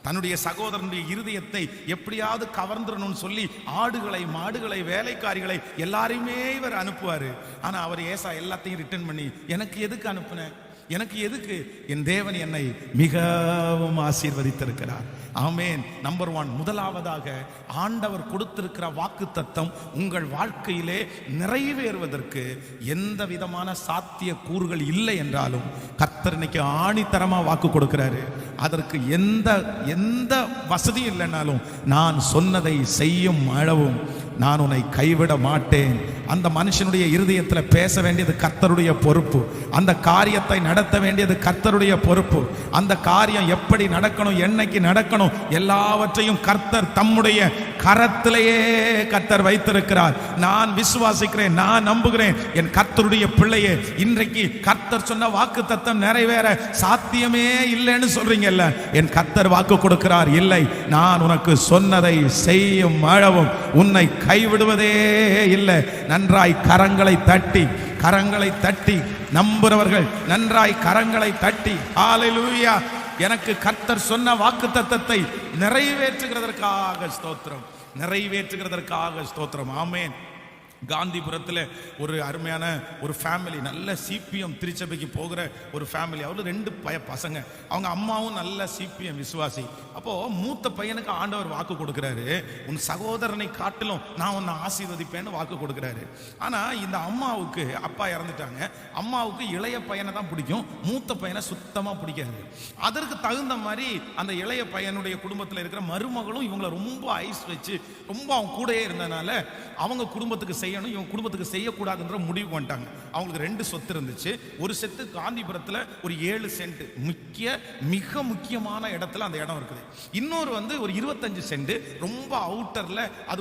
Speaker 1: தன்னுடைய சகோதரனுடைய இருதயத்தை எப்படியாவது கவர்ந்துடணும்னு சொல்லி ஆடுகளை, மாடுகளை, வேலைக்காரிகளை எல்லாரையுமே இவர் அனுப்புவாரு. ஆனா அவர் ஏசா எல்லாத்தையும் ரிட்டர்ன் பண்ணி, எனக்கு எதுக்கு அனுப்புன, எனக்கு எதுக்கு? என் தேவன் என்னை மிகவும் ஆசீர்வதித்திருக்கிறார். ஆமென். நம்பர் 1, முதலாவதாக ஆண்டவர் கொடுத்திருக்கிற வாக்குத்தத்தம் உங்கள் வாழ்க்கையிலே நிறைவேறுவதற்கு எந்த விதமான சாத்திய கூறுகள் இல்லை என்றாலும் கர்த்தர் இன்னைக்கு ஆணித்தரமா வாக்கு கொடுக்கிறாரு. அதற்கு எந்த வசதியும் இல்லைனாலும் நான் சொன்னதை செய்யும் அளவும் நான் உன்னை கைவிட மாட்டேன், அந்த மனுஷனுடைய இருதயத்தில் பேச வேண்டியது கர்த்தருடைய பொறுப்பு. அந்த காரியத்தை நடத்த வேண்டியது கர்த்தருடைய பொறுப்பு. அந்த காரியம் எப்படி நடக்கணும், என்னைக்கு நடக்கணும், எல்லாவற்றையும் கர்த்தர் தம்முடைய கரத்திலேயே கர்த்தர் வைத்திருக்கிறார். நான் விசுவாசிக்கிறேன், நான் நம்புகிறேன். என் கர்த்தருடைய பிள்ளையே, இன்றைக்கு கர்த்தர் சொன்ன வாக்குத்தத்தம் நிறைவேற சாத்தியமே இல்லைன்னு சொல்றீங்கல்ல, என் கர்த்தர் வாக்கு கொடுக்கிறார், இல்லை, நான் உனக்கு சொன்னதை செய்யும் அளவும் உன்னை கைவிடுவதே இல்லை. நன்றாய் கரங்களை தட்டி நம்புறவர்கள் நன்றாய் கரங்களை தட்டி ஹல்லேலூயா. எனக்கு கர்த்தர் சொன்ன வாக்குத்தத்தத்தை நிறைவேற்றுகிறதற்காக ஸ்தோத்திரம். ஆமென். காந்திபுரத்தில் ஒரு அருமையான ஒரு ஃபேமிலி, நல்ல சிபிஎம் திருச்சபைக்கு போகிற ஒரு ஃபேமிலி. அவரு 2 பசங்க. அவங்க அம்மாவும் நல்ல சிபிஎம் விசுவாசி. அப்போ மூத்த பையனுக்கு ஆண்டவர் வாக்கு கொடுக்கிறாரு, உன் சகோதரனை காட்டிலும் நான் உன்னை ஆசீர்வதிப்பேன்னு வாக்கு கொடுக்கிறாரு. ஆனா இந்த அம்மாவுக்கு அப்பா இறந்துட்டாங்க. அம்மாவுக்கு இளைய பையனை தான் பிடிக்கும், மூத்த பையனை சுத்தமா பிடிக்காது. அதற்கு தகுந்த மாதிரி அந்த இளைய பையனுடைய குடும்பத்தில் இருக்கிற மருமகளும் இவங்களை ரொம்ப ஐஸ் வச்சு ரொம்ப அவங்க கூடயே இருந்ததுனால அவங்க குடும்பத்துக்கு செய்யணும், இவங்க குடும்பத்துக்கு செய்யக்கூடாதுன்ற முடிவு பண்ணிட்டாங்க. அவங்களுக்கு 2 சொத்து இருந்துச்சு. ஒரு செத்து காந்திபுரத்தில் ஒரு 7 சென்ட் மிக முக்கியமான இடத்துல அந்த இடம் இருக்குது. இன்னொரு ஒரு 25 சென்ட் ரொம்ப அவுட்டர்ல, அது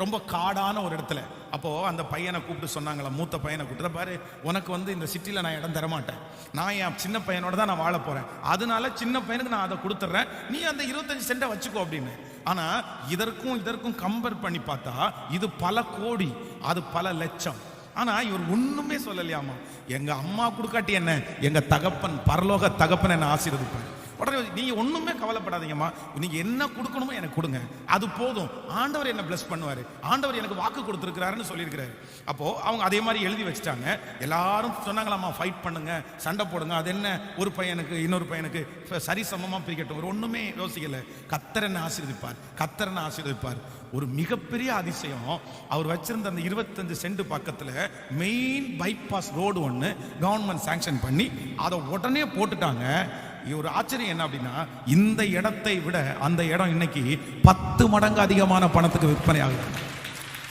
Speaker 1: ரொம்ப காடான ஒரு இடத்துல. அப்போ அந்த பையனை கூப்பிட்டு சொன்னாங்களா, மூத்த பையனை கூப்பிட்டு, பாரு, உனக்கு இந்த சிட்டில நான் இடம் தரமாட்டேன், நான் என் சின்ன பையனோட தான் நான் வாழ போறேன், அதனால சின்ன பையனுக்கு நான் அதை கொடுத்துட்றேன், நீ அந்த 25 சென்ட்டை வச்சுக்கோ அப்படின்னு. ஆனா இதற்கும் கம்பேர் பண்ணி பார்த்தா இது பல கோடி, அது பல லட்சம். ஆனா இவர் ஒண்ணுமே சொல்லலையாமா, எங்க அம்மா கொடுக்காட்டி என்ன, எங்க தகப்பன், பரலோக தகப்பன் என்ன ஆசீர்வதிப்பார். உடனே நீங்க ஒண்ணுமே கவலைப்படாதீங்கம்மா, நீங்க என்ன கொடுக்கணுமோ எனக்கு கொடுங்க, அது போதும், ஆண்டவர் என்ன பிளஸ் பண்ணுவாரு, ஆண்டவர் எனக்கு வாக்கு கொடுத்துருக்கிறாருன்னு சொல்லியிருக்கிறாரு. அப்போ அவங்க அதே மாதிரி எழுதி வச்சுட்டாங்க. எல்லாரும் சொன்னாங்களாம்மா, ஃபைட் பண்ணுங்க, சண்டை போடுங்க, அது என்ன, ஒரு பையனுக்கு இன்னொரு பையனுக்கு சரிசமமா பிரிக்கட்டும். ஒரு ஒண்ணுமே யோசிக்கல, கர்த்தர் என்ன ஆசீர்வதிப்பார். ஒரு மிகப்பெரிய அதிசயம், அவர் வச்சிருந்த அந்த 25 சென்ட் பக்கத்துல மெயின் பைபாஸ் ரோடு ஒன்று கவர்மெண்ட் சாங்ஷன் பண்ணி அதை உடனே போட்டுட்டாங்க. ஒரு ஆச்சரியம் என்ன அப்படின்னா, இந்த இடத்தை விட அந்த இடம் இன்னைக்கு 10 மடங்கு அதிகமான பணத்துக்கு விற்பனை ஆகுது.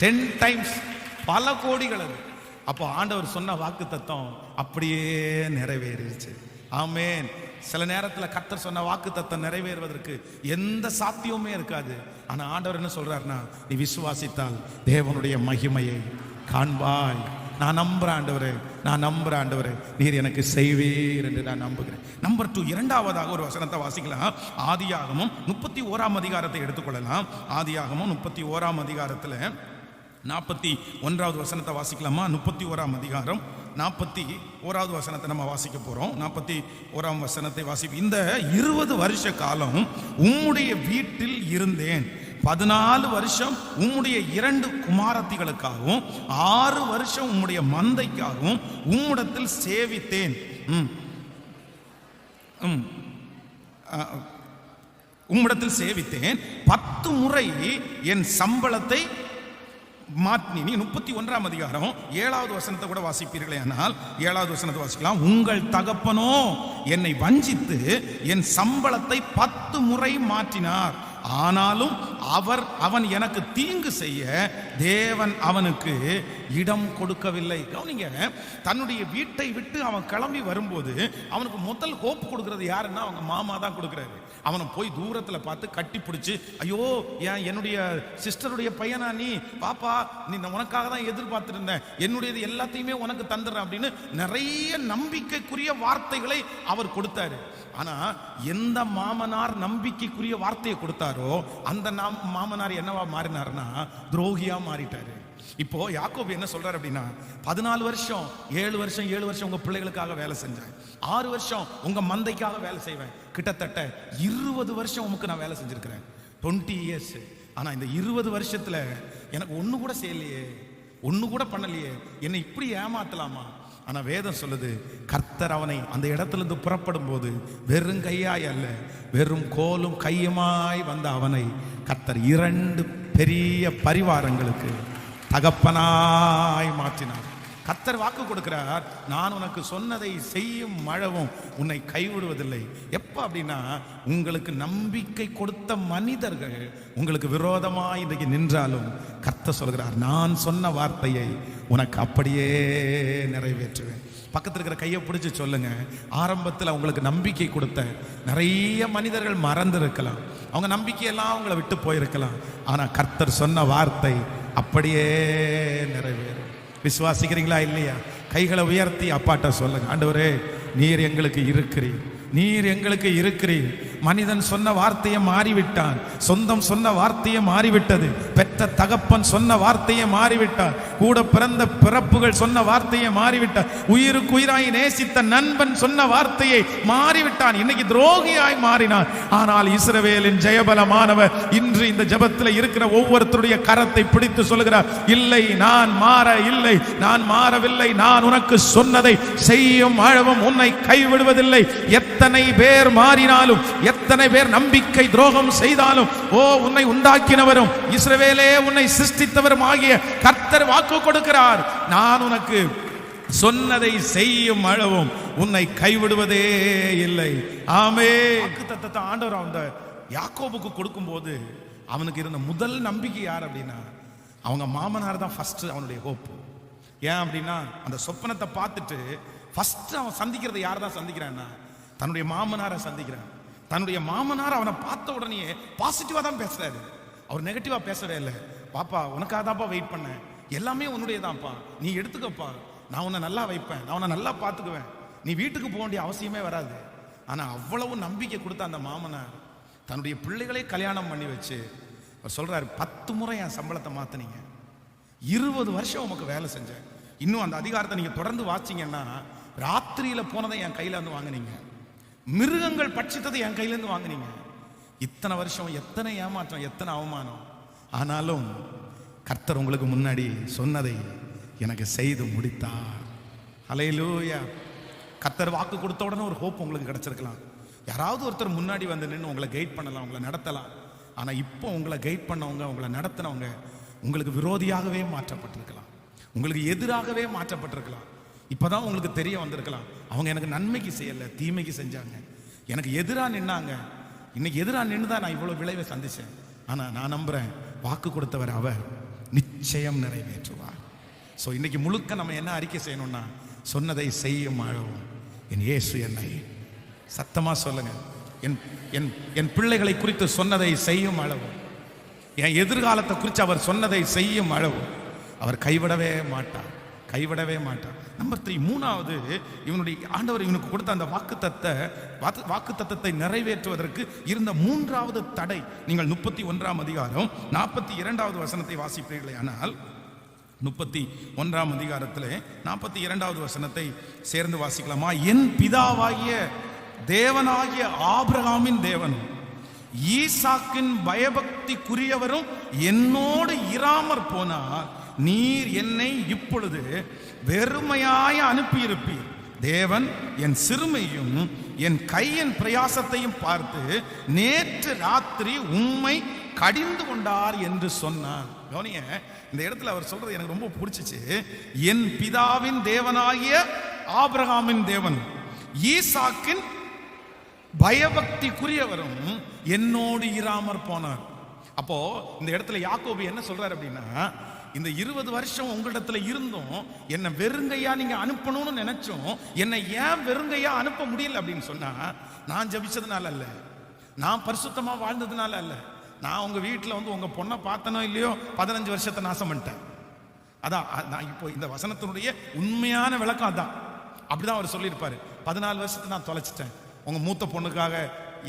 Speaker 1: 10 டைம்ஸ், பல கோடிகள் அது. அப்போ ஆண்டவர் சொன்ன வாக்கு தத்தம் அப்படியே நிறைவேறிடுச்சு. ஆமென். சில நேரத்தில் கர்த்தர் சொன்ன வாக்கு தத்தம் நிறைவேறுவதற்கு எந்த சாத்தியமுமே இருக்காது. ஆனா ஆண்டவர் என்ன சொல்றாருன்னா, நீ விசுவாசித்தால் தேவனுடைய மகிமையை காண்பாய். நான் நம்புறேன் ஆண்டவரே, நீர் எனக்கு செய்வீர் என்று நான் நம்புகிறேன். நம்பர் 2, இரண்டாவதாக ஒரு வசனத்தை வாசிக்கலாம். ஆதியாகமம் 31ஆம் அதிகாரத்தை எடுத்துக்கொள்ளலாம். ஆதியாகமம் 31ஆம் அதிகாரத்தில் 41வது வசனத்தை வாசிக்கலாமா? 31ஆம் அதிகாரம் 41வது வசனத்தை நம்ம வாசிக்க போறோம். 41ஆம் வசனத்தை வாசிப்போம். இந்த 20 வருஷ காலம் உம்முடைய வீட்டில் இருந்தேன், 14 வருஷம் உம்முடைய 2 குமாரத்திகளுக்காகவும் 6 வருஷம் உம்முடைய மந்தைக்காகவும் உம்மிடத்தில் சேவித்தேன். உம்மிடத்தில் சேவித்தேன். 10 முறை என் சம்பளத்தை மாற்றி. நீ 31ஆம் அதிகாரம் 7வது வசனத்தை கூட வாசிப்பீர்களே, ஆனால் 7வது வசனத்தை வாசிக்கலாம். உங்கள் தகப்பனோ என்னை வஞ்சித்து என் சம்பளத்தை 10 முறை மாற்றினார், ஆனாலும் அவன் எனக்கு தீங்கு செய்ய தேவன் அவனுக்கு இடம் கொடுக்கவில்லை. கவனிங்க, தன்னுடைய வீட்டை விட்டு அவன் கிளம்பி வரும்போது அவனுக்கு முதல் ஹோப் கொடுக்கிறது யாருன்னா அவங்க மாமா தான் கொடுக்கிறாரு. அவனை போய் தூரத்துல பார்த்து கட்டி பிடிச்சு, ஐயோ என்னுடைய சிஸ்டருடைய பையனா நீ, பாப்பா நீ, உனக்காக தான் எதிர்பார்த்துட்டு இருந்தேன், என்னுடையது எல்லாத்தையுமே உனக்கு தந்துடுறேன் அப்படின்னு நிறைய நம்பிக்கைக்குரிய வார்த்தைகளை அவர் கொடுத்தாரு. ஆனா எந்த மாமனார் நம்பிக்கைக்குரிய வார்த்தையை கொடுத்தாரோ அந்த மாமனார் என்னவா மாறினார்னா துரோகியா மாறிட்டாரு. இப்போ யாக்கோபு என்ன சொல்றாரு அப்படின்னா, 14 வருஷம் 7 வருஷம் உங்க பிள்ளைகளுக்காக வேலை செஞ்சேன், 6 வருஷம் உங்க மந்தைக்காக வேலை செய்வேன், கிட்டத்தட்ட 20 வருஷம் உமக்கு நான் வேலை செஞ்சிருக்கிறேன், 20 இயர்ஸ். ஆனா இந்த 20 வருஷத்துல எனக்கு ஒண்ணு கூட செய்யலையே, ஒண்ணு கூட பண்ணலையே, என்னை இப்படி ஏமாத்தலாமா? ஆனா வேதம் சொல்லுது, கர்த்தர் அவனை அந்த இடத்துல இருந்து புறப்படும் போது வெறும் கையாய் அல்ல, வெறும் கோலும் கையுமாய் வந்த அவனை கர்த்தர் 2 பெரிய பரிவாரங்களுக்கு தகப்பனாய் மாற்றினார். கர்த்தர் வாக்கு கொடுக்கிறார், நான் உனக்கு சொன்னதை செய்யும் அளவும் உன்னை கைவிடுவதில்லை. எப்ப அப்படின்னா, உங்களுக்கு நம்பிக்கை கொடுத்த மனிதர்கள் உங்களுக்கு விரோதமாய் இன்றைக்கு நின்றாலும் கர்த்தர் சொல்கிறார், நான் சொன்ன வார்த்தையை உனக்கு அப்படியே நிறைவேற்றுவேன். பக்கத்தில் இருக்கிற கையை பிடிச்சி சொல்லுங்க, ஆரம்பத்தில் உங்களுக்கு நம்பிக்கை கொடுத்த நிறைய மனிதர்கள் மறந்து இருக்கலாம், அவங்க நம்பிக்கையெல்லாம் அவங்கள விட்டு போயிருக்கலாம். ஆனா கர்த்தர் சொன்ன வார்த்தை அப்படியே நிறைவேறும். விசுவாசிக்கிறீங்களா இல்லையா? கைகளை உயர்த்தி அப்பாட்ட சொல்லுங்க, ஆண்டவரே நீர் எங்களுக்கு இருக்கிறீர், நீர் எங்களுக்கு இருக்கிறீர். மனிதன் சொன்ன வார்த்தையை மாறிவிட்டான், சொந்தம் சொன்ன வார்த்தையை மாறிவிட்டது, பெற்ற தகப்பன் சொன்ன வார்த்தையை மாறிவிட்டார், கூட பிறந்த பிறப்புகள் சொன்ன வார்த்தையை மாறிவிட்டார், உயிருக்கு உயிராய் நேசித்த நண்பன் சொன்ன வார்த்தையை மாறிவிட்டான், இன்னைக்கு துரோகியாய் மாறினான். ஆனால் இஸ்ரவேலின் ஜெயபலமானவர் இன்று இந்த ஜெபத்தில் இருக்கிற ஒவ்வொருத்தருடைய கரத்தை பிடித்து சொல்கிறார், இல்லை நான் மாற இல்லை, நான் மாறவில்லை, நான் உனக்கு சொன்னதை செய்யும் அளவும் உன்னை கைவிடுவதில்லை. எத்தனை பேர் மாறினாலும், எத்தனை பேர் நம்பிக்கை துரோகம் செய்தாலும், ஓ உன்னை உண்டாக்கினவரும் இஸ்ரவேலே உன்னை சிருஷ்டித்தவரும் ஆகிய கர்த்தர் வாக்கு கொடுக்கிறார், நான் உனக்கு சொன்னதை செய்யும் அளவும் உன்னை கைவிடுவதே இல்லை. ஆமென். வாக்குத்தத்தத்தை ஆண்டவர் அந்த யாக்கோபுக்கு கொடுக்கும்போது அவனுக்கு இருந்த முதல் நம்பிக்கை யார் அப்படின்னா, அவங்க மாமனார் தான் ஃபர்ஸ்ட் அவனுடைய ஹோப். ஏன் அப்படின்னா, அந்த சொப்பனத்தை பார்த்துட்டு ஃபர்ஸ்ட் அவன் சந்திக்கிறது யார் தான் சந்திக்கிறான்னா, தன்னுடைய மாமனாரை சந்திக்கிறான். தன்னுடைய மாமனார் அவனை பார்த்த உடனே பாசிட்டிவா தான் பேசுறாரு, அவர் நெகட்டிவா பேசவே இல்லை. பாப்பா உனக்காக தான்ப்பா வெயிட் பண்ணேன், எல்லாமே உன்னுடையதான்ப்பா, நீ எடுத்துக்கப்பா, நான் உன்னை நல்லா வைப்பேன், நான் உன்னை நல்லா பார்த்துக்குவேன், நீ வீட்டுக்கு போக வேண்டிய அவசியமே வராது. ஆனா அவ்வளவு நம்பிக்கை கொடுத்த அந்த மாமனார் தன்னுடைய பிள்ளைகளே கல்யாணம் பண்ணி வச்சு அவர் சொல்றாரு, 10 முறை என் சம்பளத்தை மாத்தினீங்க, 20 வருஷம் உமக்கு வேலை செஞ்சேன், இன்னும் அந்த அதிகாரத்தை நீங்க தொடர்ந்து வாசிங்கன்னா, ராத்திரியில போனதை என் கையில இருந்து வாங்கினீங்க, மிருகங்கள் பட்சித்ததை என் கையில இருந்து வாங்கினீங்க, இத்தனை வருஷம் எத்தனை ஏமாற்றம், எத்தனை அவமானம், ஆனாலும் கர்த்தர் உங்களுக்கு முன்னாடி சொன்னதை எனக்கு செய்து முடித்தார். ஹல்லேலூயா. கர்த்தர் வாக்கு கொடுத்த உடனே ஒரு ஹோப் உங்களுக்கு கிடைச்சிருக்கலாம், யாராவது ஒருத்தர் முன்னாடி வந்து நின்று உங்களை கைட் பண்ணலாம், உங்களை நடத்தலாம். ஆனா இப்போ உங்களை கைட் பண்ணவங்க, உங்களை நடத்தினவங்க உங்களுக்கு விரோதியாகவே மாற்றப்பட்டிருக்கலாம், உங்களுக்கு எதிராகவே மாற்றப்பட்டிருக்கலாம். இப்பதான் உங்களுக்கு தெரிய வந்திருக்கலாம், அவங்க எனக்கு நன்மைக்கு செய்யல, தீமைக்கு செஞ்சாங்க, எனக்கு எதிராக நின்னாங்க, இன்னைக்கு எதிராக நின்று தான் நான் இவ்வளவு விளைவை சந்திச்சேன். ஆனா நான் நம்புறேன், வாக்கு கொடுத்தவர் அவர் நிச்சயம் நிறைவேற்றுவார். ஸோ இன்னைக்கு முழுக்க நம்ம என்ன அறிக்கை செய்யணும்னா, சொன்னதை செய்யும் அளவும் என் இயேசு என்னை, சத்தமா சொல்லுங்க, என் பிள்ளைகளை குறித்து சொன்னதை செய்யும் அளவும், என் எதிர்காலத்தை குறித்து அவர் சொன்னதை செய்யும் அளவும் அவர் கைவிடவே மாட்டார், கைவிடவே மாட்டார். நம்பர் 3, மூணாவது, இவனுடைய ஆண்டவர் இவனுக்கு கொடுத்த அந்த வாக்கு தத்தத்தை நிறைவேற்றுவதற்கு இருந்த மூன்றாவது தடை. நீங்கள் 31ஆம் அதிகாரம் 42வது வசனத்தை வாசிப்பீர்களே, ஆனால் 31ஆம் அதிகாரத்திலே 42வது வசனத்தை சேர்ந்து வாசிக்கலாமா? என் பிதாவாகிய தேவனாகிய ஆபிரகாமின் தேவன், ஈசாக்கின் பயபக்திக்குரியவரும் என்னோடு இராமற் போனார், நீர் என்னை இப்பொழுது வெறுமையாய் அனுப்பியிருப்பீர். தேவன் என் சிறுமையும் என் கையின் பிரயாசத்தையும் பார்த்து நேற்று ராத்திரி உம்மை கடிந்து கொண்டார் என்று சொன்னார். கவனிங்க, இந்த இடத்துல அவர் சொல்றது எனக்கு ரொம்ப பிடிச்சிச்சு. என் பிதாவின் தேவனாகிய ஆபிரகாமின் தேவன், ஈசாக்கின் பயபக்திக்குரியவரும் என்னோடு இராமற் போனார். அப்போ இந்த இடத்துல யாக்கோபு என்ன சொல்றாரு அப்படின்னா, இந்த 20 வருஷம் உங்களிடத்துல இருந்தும் என்னை வெறுங்கையா நீங்க அனுப்பணும்னு நினைச்சோம், என்னை ஏன் வெறுங்கையா அனுப்ப முடியல அப்படின்னு சொன்னா, நான் ஜபிச்சதுனால அல்ல, நான் பரிசுத்தமா வாழ்ந்ததுனால அல்ல, நான் உங்க வீட்டில் வந்து உங்க பொண்ணை பார்த்தனோ இல்லையோ 15 வருஷத்தை நாசம் பண்ணிட்டேன். அதான் நான் இப்போ இந்த வசனத்தினுடைய உண்மையான விளக்கம் அதான். அப்படிதான் அவர் சொல்லியிருப்பாரு, 14 வருஷத்தை நான் தொலைச்சிட்டேன், உங்க மூத்த பொண்ணுக்காக,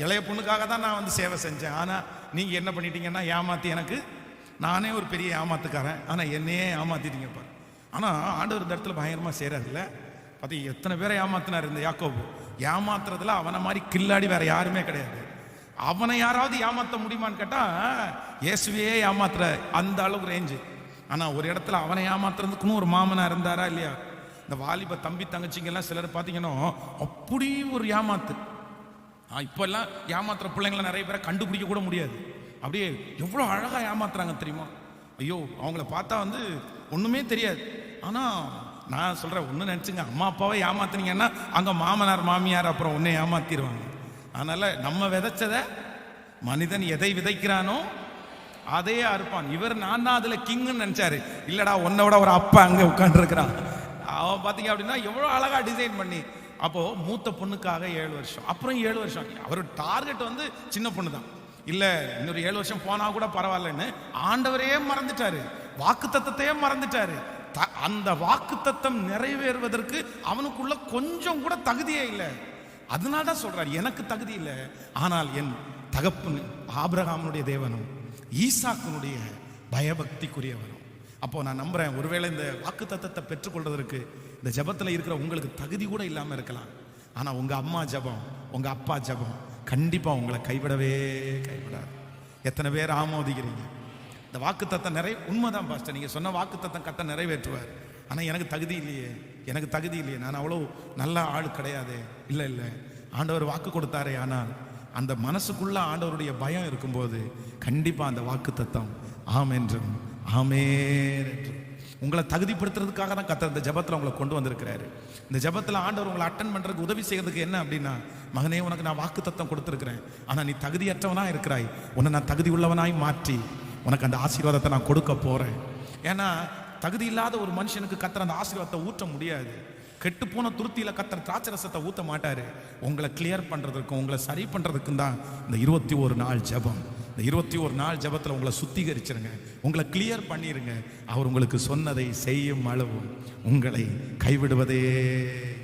Speaker 1: இளைய பொண்ணுக்காக தான் நான் வந்து சேவை செஞ்சேன். ஆனா நீங்க என்ன பண்ணிட்டீங்கன்னா, ஏமாத்தி, எனக்கு நானே ஒரு பெரிய ஏமாத்துக்காரன், ஆனா என்னையே ஏமாத்திட்டீங்க பாரு. ஆனா ஆண்டவர் இந்த இடத்துல பயங்கரமா செய்யறாருல்ல, பார்த்து எத்தனை பேரை ஏமாத்தினார் இந்த யாக்கோபு. ஏமாத்துறதுல அவனை மாதிரி கில்லாடி வேற யாருமே கிடையாது. அவனை யாராவது ஏமாத்த முடியுமான்னு கேட்டா, இயேசுவையே ஏமாத்துற அந்த அளவுக்கு ரேஞ்சு. ஆனா ஒரு இடத்துல அவனை ஏமாத்துறதுக்குன்னு ஒரு மாமனா இருந்தாரா இல்லையா? இந்த வாலிப தம்பி தங்கச்சிங்கெல்லாம் சிலர் பார்த்தீங்கன்னா அப்படி ஒரு ஏமாத்து. இப்பெல்லாம் ஏமாத்துற பிள்ளைங்களை நிறைய பேரை கண்டுபிடிக்க கூட முடியாது, அப்படியே எவ்வளோ அழகா ஏமாத்துறாங்க தெரியுமா? ஐயோ, அவங்கள பார்த்தா வந்து ஒண்ணுமே தெரியாது, ஆனா நான் சொல்றேன், ஒண்ணு நினைச்சுங்க, அம்மா அப்பாவை ஏமாத்துனீங்கன்னா அங்க மாமனார் மாமியார் அப்புறம் உன்னை ஏமாத்திடுவாங்க. அதனால நம்ம விதைச்சத மனிதன் எதை விதைக்கிறானோ அதே அறுப்பான். இவர் நான் தான் அதுல கிங்குன்னு நினைச்சாரு. இல்லடா, உன்னை விட ஒரு அப்பா அங்க உட்கார்ந்து இருக்கிறான். அவன் பாத்தீங்க அப்படின்னா எவ்வளவு அழகா டிசைன் பண்ணி. அப்போ மூத்த பொண்ணுக்காக 7 வருஷம், அப்புறம் 7 வருஷம். அவர் டார்கெட் வந்து சின்ன பொண்ணு தான். இல்ல இன்னொரு 7 வருஷம் போனா கூட பரவாயில்லன்னு ஆண்டவரையே மறந்துட்டாரு, வாக்குத்தத்தத்தையே மறந்துட்டாரு. அந்த வாக்குத்தத்தம் நிறைவேறுவதற்கு அவனுக்குள்ள கொஞ்சம் கூட தகுதியே இல்லை. அதனால தான் சொல்றாரு, எனக்கு தகுதி இல்லை, ஆனால் என் தகப்பன் ஆபிரகாமுடைய தேவனும் ஈசாக்கினுடைய பயபக்திக்குரியவனும். அப்போ நான் நம்புறேன், ஒருவேளை இந்த வாக்குத்தத்தத்தை பெற்றுக்கொள்வதற்கு இந்த ஜெபத்தில் இருக்கிற உங்களுக்கு தகுதி கூட இல்லாம இருக்கலாம். ஆனா உங்க அம்மா ஜெபம், உங்க அப்பா ஜெபம் கண்டிப்பா உங்களை கைவிடவே கைவிடாது. எத்தனை பேர் ஆமோதிக்கிறீங்க? இந்த வாக்குத்தத்தம் உண்மைதான் பாஸ்டர், நீங்க சொன்ன வாக்குத்தத்தம் கட்ட நிறைவேற்றுவார். ஆனா எனக்கு தகுதி இல்லையே, எனக்கு தகுதி இல்லையே, நான் அவ்வளவு நல்ல ஆள் கிடையாது. இல்லை இல்லை, ஆண்டவர் வாக்கு கொடுத்தாரே. ஆனால் அந்த மனசுக்குள்ள ஆண்டவருடைய பயம் இருக்கும்போது கண்டிப்பா அந்த வாக்குத்தத்தம் ஆம் என்றும் ஆமென் என்றும் உங்களை தகுதிப்படுத்துறதுக்காக தான் கர்த்தர் இந்த ஜெபத்தில் உங்களை கொண்டு வந்திருக்கிறாரு. இந்த ஜெபத்தில் ஆண்டவர் உங்களை அட்டன் பண்றதுக்கு உதவி செய்யறதுக்கு என்ன அப்படின்னா, மகனே உனக்கு நான் வாக்குத்தத்தம் கொடுத்துருக்கிறேன், ஆனா நீ தகுதியற்றவனா இருக்கிறாய், உன்னை நான் தகுதி உள்ளவனாய் மாற்றி உனக்கு அந்த ஆசீர்வாதத்தை நான் கொடுக்க போறேன். ஏன்னா தகுதி இல்லாத ஒரு மனுஷனுக்கு கர்த்தர் அந்த ஆசீர்வாதத்தை ஊற்ற முடியாது. கெட்டு போன துருத்தியில கர்த்தர் திராட்சரசத்தை ஊற்ற மாட்டாரு. உங்களை கிளியர் பண்றதுக்கும் உங்களை சரி பண்றதுக்கும் தான் இந்த 21 நாள் ஜெபம். இந்த 21 நாள் ஜெபத்தில் உங்களை சுத்திகரிச்சிருங்க, உங்களை கிளியர் பண்ணிருங்க. அவர் உங்களுக்கு சொன்னதை செய்யும் அளவும் உங்களை கைவிடுவதே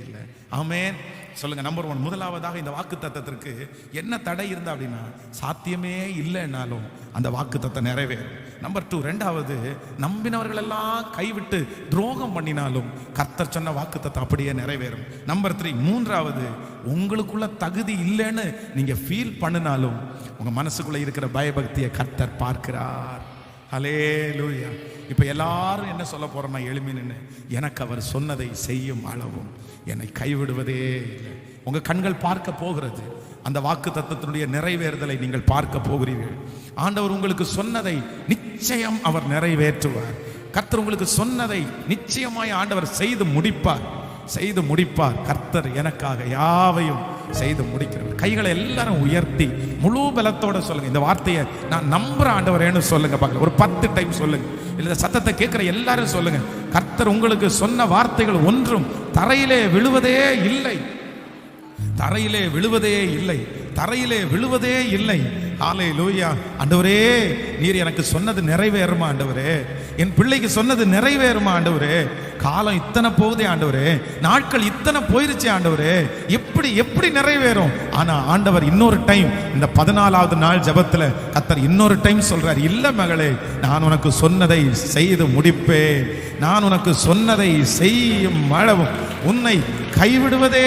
Speaker 1: இல்லை. ஆமென் சொல்லுங்க. நம்பர் 1, முதலாவதாக இந்த வாக்குத்தத்தத்திற்கு என்ன தடை இருந்தா அப்படின்னா, சாத்தியமே இல்லைன்னாலும் அந்த வாக்குத்தத்தம் நிறைவேறும். நம்பர் 2, ரெண்டாவது, நம்பினவர்கள் எல்லாம் கைவிட்டு துரோகம் பண்ணினாலும் கர்த்தர் சொன்ன வாக்குத்தத்தம் அப்படியே நிறைவேறும். நம்பர் 3, மூன்றாவது, உங்களுக்குள்ள தகுதி இல்லைன்னு நீங்க ஃபீல் பண்ணினாலும் உங்க மனசுக்குள்ள இருக்கிற பயபக்தியை கர்த்தர் பார்க்கிறார். ஹல்லேலூயா. இப்ப எல்லாரும் என்ன சொல்ல போறோம்னா, எளிமைன்னு, எனக்கு அவர் சொன்னதை செய்யும் அளவும் என்னை கைவிடுவதே இல்லை. உங்க கண்கள் பார்க்க போகிறது அந்த வாக்கு தத்தத்தினுடைய நிறைவேறுதலை நீங்கள் பார்க்க போகிறீர்கள். ஆண்டவர் உங்களுக்கு சொன்னதை நிச்சயம் அவர் நிறைவேற்றுவார். கர்த்தர் உங்களுக்கு சொன்னதை நிச்சயமாய் ஆண்டவர் செய்து முடிப்பார், செய்து முடிப்பார். கர்த்தர் எனக்காக யாவையும் செய்து முடிக்கிறார். கைகளை எல்லாரும் உயர்த்தி முழு பலத்தோட சொல்லுங்க, இந்த வார்த்தையை நான் நம்புற ஆண்டவரேன்னு சொல்லுங்க. பார்க்கலாம், ஒரு 10 டைம் சொல்லுங்க. இல்ல சத்தத்தை கேட்கிற எல்லாரும் சொல்லுங்க, கர்த்தர் உங்களுக்கு சொன்ன வார்த்தைகள் ஒன்றும் தரையிலே விழுவதே இல்லை, தரையிலே விழுவதே இல்லை, தரையிலே விழுவதே இல்லை. ஹல்லேலூயா. ஆண்டவரே, நீர் எனக்கு சொன்னது நிறைவேறுமா ஆண்டவரே, என் பிள்ளைக்கு சொன்னது நிறைவேறுமா ஆண்டவரே, காலம் இத்தனை போகுதே ஆண்டவரே, நாட்கள் இத்தனை போயிருச்சு ஆண்டவரே, எப்படி எப்படி நிறைவேறும்? ஆனா ஆண்டவர் இன்னொரு டைம் இந்த 14வது நாள் ஜெபத்துல கர்த்தர் இன்னொரு டைம் சொல்றார், இல்ல மகளே, நான் உனக்கு சொன்னதை செய்து முடிப்பேன், நான் உனக்கு சொன்னதை செய்யும் அளவும் உன்னை கைவிடுவதே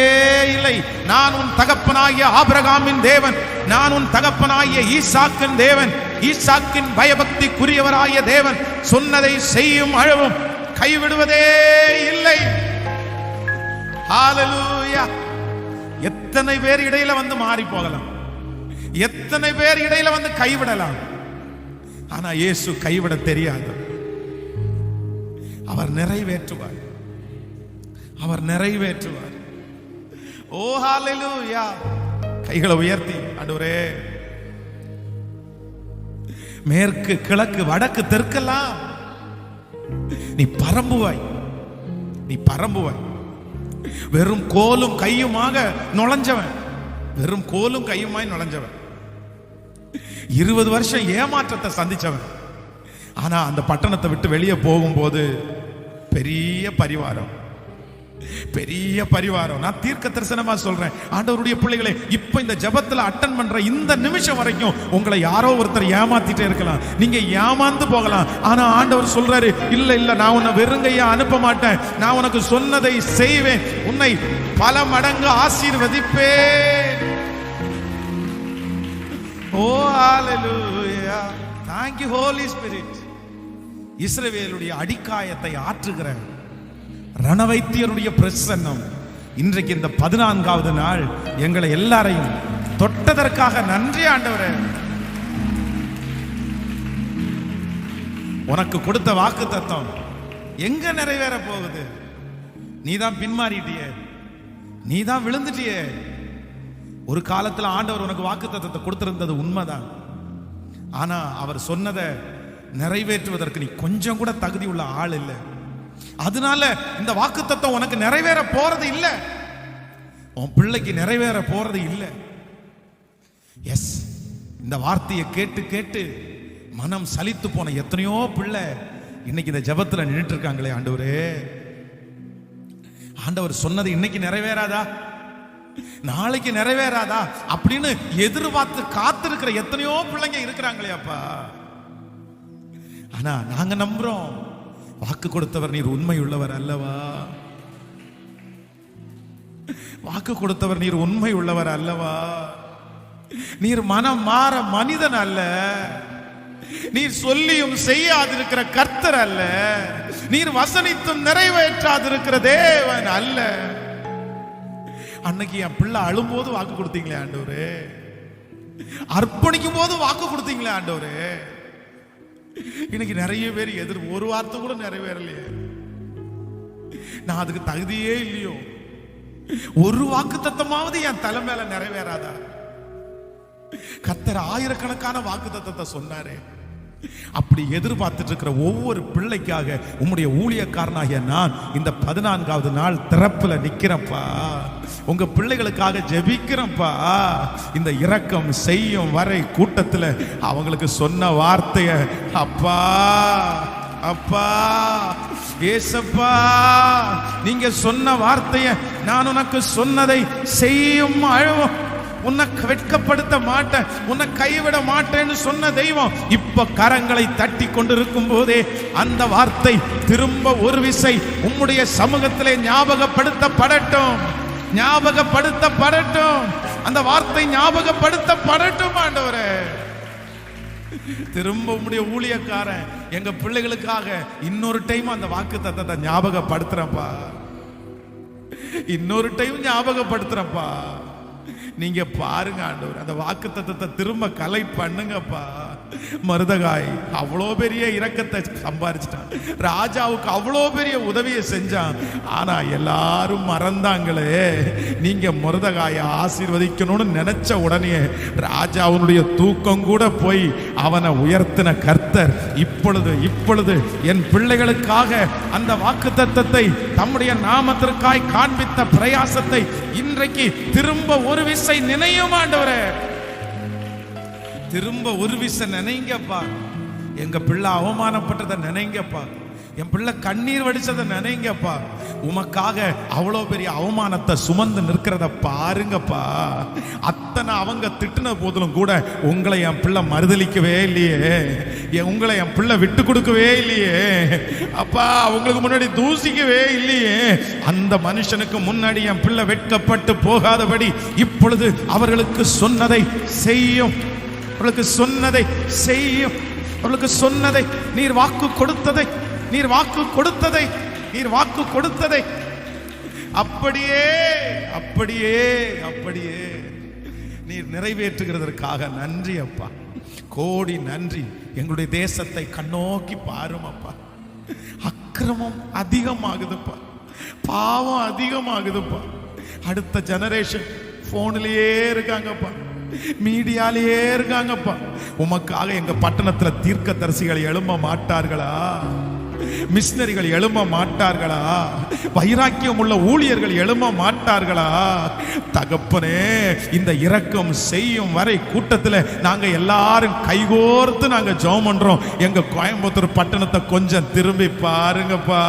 Speaker 1: இல்லை. நான் உன் தகப்பனாகிய ஆபிரகாமின் தேவன், நான் உன் தகப்பனாகிய ஈசாக்கின் தேவன், ஈசாக்கின் பயபக்திக்குரியவராகிய தேவன், சொன்னதை செய்யும் அளவும் கைவிடுவதே இல்லை. ஹல்லேலூயா. எத்தனை பேர் இடையில வந்து மாறி போகலாம், எத்தனை பேர் இடையில வந்து கைவிடலாம், ஆனா இயேசு கைவிட தெரியாது. அவர் நிறைவேற்றுவார், அவர் நிறைவேற்றுவார். ஓ ஹல்லேலூயா. கைகளை உயர்த்தி, ஆண்டவரே, மேற்கு கிழக்கு வடக்கு தெற்கெல்லாம் நீ பரம்புவாய், நீ பரம்புவாய். வெறும் கோலும் கையுமாக நுழைஞ்சவன், வெறும் கோலும் கையுமாய் நுழைஞ்சவன், 20 வருஷம் ஏமாற்றத்தை சந்திச்சவன். ஆனா அந்த பட்டணத்தை விட்டு வெளியே போகும்போது பெரிய பரிவாரம், பெரிய பரிவாரம். நான் தீர்க்க தரிசனமா சொல்றேன், ஆண்டவருடைய பிள்ளைகளே, இப்ப இந்த ஜெபத்துல அட்டன் பண்ற இந்த நிமிஷம் வரைக்கும் உங்களை யாரோ ஒருத்தர் ஏமாத்திட்டே இருக்கலாம், நீங்க ஏமாந்து போகலாம். ஆனா ஆண்டவர் சொல்றாரு, இல்ல இல்ல, நான் உன்னை வெறுங்கையா அனுப்ப மாட்டேன், நான் உனக்கு சொன்னதை செய்வேன், உன்னை பல மடங்கு ஆசீர்வதிப்பேன். ஓ ஹல்லேலூயா. Thank you Holy Spirit. இஸ்ரவேலுடைய அடிக்காயத்தை ஆற்றுகிற ரணவைத்தியருடைய பிரசன்னம் இன்றைக்கு இந்த 14வது நாள் எங்களை எல்லாரையும் தொட்டதற்காக நன்றி ஆண்டவரே. உனக்கு கொடுத்த வாக்குத்தத்தம் எங்க நிறைவேற போகுது? நீ தான் பின்மாறிட்டியே, நீ தான் விழுந்துட்டியே. ஒரு காலத்துல ஆண்டவர் உனக்கு வாக்குத்தத்தத்தை கொடுத்திருந்தது உண்மைதான். ஆனா அவர் சொன்னதை நிறைவேற்றுவதற்கு நீ கொஞ்சம் கூட தகுதி உள்ள ஆள் இல்லை. அதனால இந்த வாக்குத்தத்தம் உனக்கு நிறைவேற போறது இல்லை, உன் பிள்ளைக்கு நிறைவேற போறது இல்லை. எஸ், இந்த வார்த்தையை கேட்டு கேட்டு மனம் சலித்து போன எத்தனையோ பிள்ளை இன்னைக்கு இந்த ஜெபத்துல நின்றுட்டு இருக்காங்களே. ஆண்டவரே, ஆண்டவர் சொன்னது இன்னைக்கு நிறைவேறாதா, நாளைக்கு நிறைவேறாதா அப்படின்னு எதிர்பார்த்து காத்திருக்கிற எத்தனையோ பிள்ளைங்க இருக்கிறாங்களே அப்பா. ஆனா நாங்க நம்புறோம், வாக்கு கொடுத்தவர் நீர் உண்மை உள்ளவர் அல்லவா, வாக்கு கொடுத்தவர் நீர் உண்மை உள்ளவர் அல்லவா, நீர் மனம் மாற மனிதன் அல்ல, நீர் சொல்லியும் செய்யாதிருக்கிற கர்த்தர் அல்ல, நீர் வசனித்தும் நிறைவேற்றாதிருக்கிற தேவன் அல்ல. அன்னைக்கு என் பிள்ளை அழும்போது வாக்கு கொடுத்தீங்களே ஆண்டவரே, அர்ப்பணிக்கும் போது வாக்கு கொடுத்தீங்களே ஆண்டவரே. இன்னைக்கு நிறைய பேர் ஒரு வார்த்தை கூட நிறைவேறலையே. நான் அதுக்கு தகுதியே இல்லையோ, ஒரு வாக்கு தத்தமாவது என் தலை மேல நிறைவேறாதா? கர்த்தர் ஆயிரக்கணக்கான வாக்கு தத்தத்தை சொன்னாரே. அப்படி எதிர்பார்த்துட்டு இருக்கிற ஒவ்வொரு பிள்ளைக்காக உம்முடைய ஊழியக்காரனாகிய நான் இந்த 14வது நாள் திறப்புல நிக்கிறப்பா, உங்க பிள்ளைகளுக்காக ஜெபிக்கிறப்பா. இந்த இரக்கம் செய்யும் வரை கூட்டத்தில் அவங்களுக்கு சொன்ன வார்த்தைய, அப்பா அப்பா ஏசப்பா, நீங்க சொன்ன வார்த்தைய, நான் உனக்கு சொன்னதை செய்யும் அழுவோம், உன்னை வெட்கப்படுத்த மாட்டேன், உன்னை கைவிட மாட்டேன்னு சொன்ன தெய்வம் இப்ப கரங்களை தட்டி கொண்டிருக்கும் போதே அந்த வார்த்தை திரும்ப ஒரு விசை உம்முடைய சமூகத்திலே ஞாபகப்படுத்தப்படட்டும், ஞாபகப்படுத்தப்படட்டும், அந்த வார்த்தை ஞாபகப்படுத்தப்படட்டும். ஆண்டவரே, திரும்ப உம்முடைய ஊழியக்காரன் எங்க பிள்ளைகளுக்காக இன்னொரு டைம் அந்த வாக்கு தத்தத்தை ஞாபகப்படுத்துறப்பா, இன்னொரு டைம் ஞாபகப்படுத்துறப்பா. நீங்க பாருங்க ஆண்டவர், அந்த வாக்கு தத்தத்தை திரும்ப கலெக்ட் பண்ணுங்கப்பா. மருதகாய் அவ்வளோ பெரிய இரக்கத்தை சம்பாரிச்சிட்டான், ராஜாவுக்கு அவ்வளோ பெரிய உதவியை செஞ்சான். ஆனா எல்லாரும் மறந்தாங்களே. நீங்க மருதகாயை ஆசீர்வதிக்கணும்னு நினைச்ச உடனே ராஜாவுடைய தூக்கம் கூட போய் அவனை உயர்த்தின கர்த்தர் இப்பொழுது என் பிள்ளைகளுக்காக அந்த வாக்கு தத்தத்தை தம்முடைய நாமத்திற்காய் காண்பித்த பிரயாசத்தை இன்றைக்கு திரும்ப ஒரு விசை நினையும் ஆண்டவரே, திரும்ப ஒரு விசை நினைங்கப்பா. எங்க பிள்ளை அவமானப்பட்டதை நினைங்கப்பா, என் பிள்ளை கண்ணீர் வடிச்சதை நினைங்கப்பா. உமக்காக அவ்வளோ பெரிய அவமானத்தை சுமந்து நிற்கிறத பாருங்கப்பா. அத்தனை அவங்க திட்டின போதிலும் கூட உங்களை என் பிள்ளை மறுதலிக்கவே இல்லையே, உங்களை என் பிள்ளை விட்டு கொடுக்கவே இல்லையே அப்பா, உங்களுக்கு முன்னாடி தூசிக்கவே இல்லையே. அந்த மனுஷனுக்கு முன்னாடி என் பிள்ளை வெட்கப்பட்டு போகாதபடி இப்பொழுது அவர்களுக்கு சொன்னதை செய்யும், அவர்களுக்கு சொன்னதை செய்யும், அவர்களுக்கு சொன்னதை, நீர் வாக்கு கொடுத்ததை, நீர் வாக்கு கொடுத்ததை, நீர் வாக்கு கொடுத்ததை அப்படியே அப்படியே அப்படியே நீர் நிறைவேற்றுகிறதற்காக நன்றி அப்பா, கோடி நன்றி. எங்களுடைய தேசத்தை கண்ணோக்கி பாரும் அப்பா, அக்கிரமம் அதிகமாகுதுப்பா, பாவம் அதிகமாகுதுப்பா. அடுத்த ஜெனரேஷன் போன்லயே இருக்காங்கப்பா, மீடியாலேயே இருக்காங்கப்பா. உமக்காக எங்க பட்டணத்துல தீர்க்கதரிசிகள் எழும்ப மாட்டார்களா? மிஷனரிகள் எழும்ப மாட்டார்களா? வைராக்கியம் உள்ள ஊழியர்கள் எழும்ப மாட்டார்களா? தகப்பனே, இந்த இரக்கம் செய்யும் வரை கூட்டத்தில் நாங்க எல்லாரும் கைகோர்த்து நாங்க ஜெபம் பண்றோம். எங்க கோயம்புத்தூர் பட்டணத்தை கொஞ்சம் திரும்பி பாருங்கப்பா.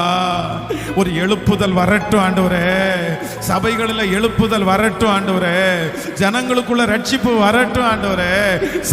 Speaker 1: ஒரு எழுப்புதல் வரட்டும் ஆண்டவரே, சபைகளில் எழுப்புதல் வரட்டும் ஆண்டவரே, ஜனங்களுக்குள்ள ரட்சிப்பு வரட்டும் ஆண்டவரே.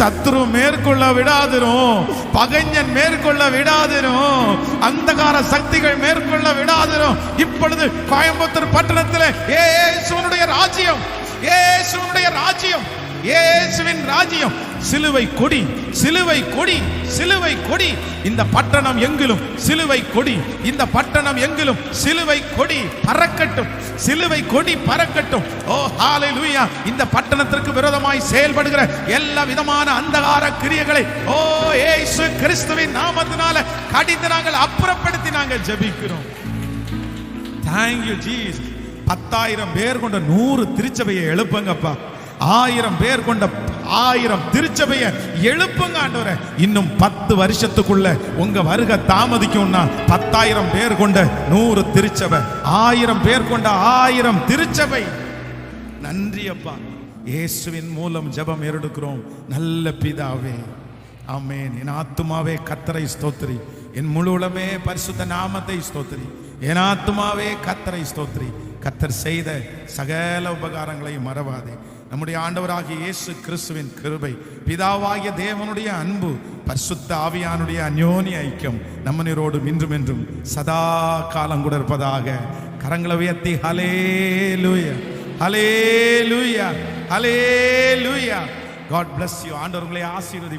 Speaker 1: சத்துரு மேற்கொள்ள விடாதிரும், பகைஞன் மேற்கொள்ள விடாதிரும், அந்தகார சக்திகள் மேற்கொள்ள விடாதிரும். இப்பொழுது கோயம்புத்தூர் பட்டணத்தில் இயேசுவினுடைய ராஜ்யம், இயேசுவினுடைய ராஜ்யம், இயேசுவின் ராஜ்யம், சிலுவை கொடி, சிலுவை கொடி, சிலுவை கொடி. இந்த பட்டணம் எங்கிலும் சிலுவை கொடி, இந்த பட்டணம் எங்கிலும் சிலுவை கொடி பறக்கட்டும், சிலுவை கொடி பறக்கட்டும். ஓ ஹalleluya. இந்த பட்டணத்திற்கு விரோதமாய் செயல்படுகிற எல்லா விதமான அந்தகார கிரியைகளை ஓ இயேசு கிறிஸ்துவின் நாமத்தினால கடிந்து நாங்கள் அப்புறப்படுத்தி நாங்கள் ஜெபிக்கிறோம். Thank you Jesus. 10,000 பேர் கொண்ட 100 திருச்சபையை எழுப்புங்கப்பா. 1000 பேர் கொண்ட 1000 திருச்சபையை எழுப்புங்க ஆண்டவரே. இன்னும் 10 வருஷத்துக்குள்ள உங்க வருகை தாமதிக்கும்னா 10,000 பேர் கொண்ட 100 திருச்சபை, 1000 பேர் கொண்ட 1000 திருச்சபை. நன்றி அப்பா. இயேசுவின் மூலம் ஜெபம் ஏறெடுக்கிறோம் நல்ல பிதாவே, ஆமென். என் ஆத்துமாவே கர்த்தரை ஸ்தோத்திரி, என் முழு உளமே பரிசுத்த நாமத்தை ஸ்தோத்திரி. என் ஆத்துமாவே கர்த்தரை ஸ்தோத்திரி. கர்த்தர் செய்த சகல உபகாரங்களை மறவாதே. நம்முடைய ஆண்டவராகிய இயேசு கிறிஸ்துவின் கிருபை, பிதாவாகிய தேவனுடைய அன்பு, பரிசுத்த ஆவியானுடைய அந்யோன்ய ஐக்கியம் நம்மனோடு இன்றும் என்றும் சதா காலம் கூட இருப்பதாக. கரங்களை உயர்த்தி ஹல்லேலூயா, ஹல்லேலூயா, ஹல்லேலூயா. God bless you. ஆண்டவர் உங்களை ஆசீர்வதி.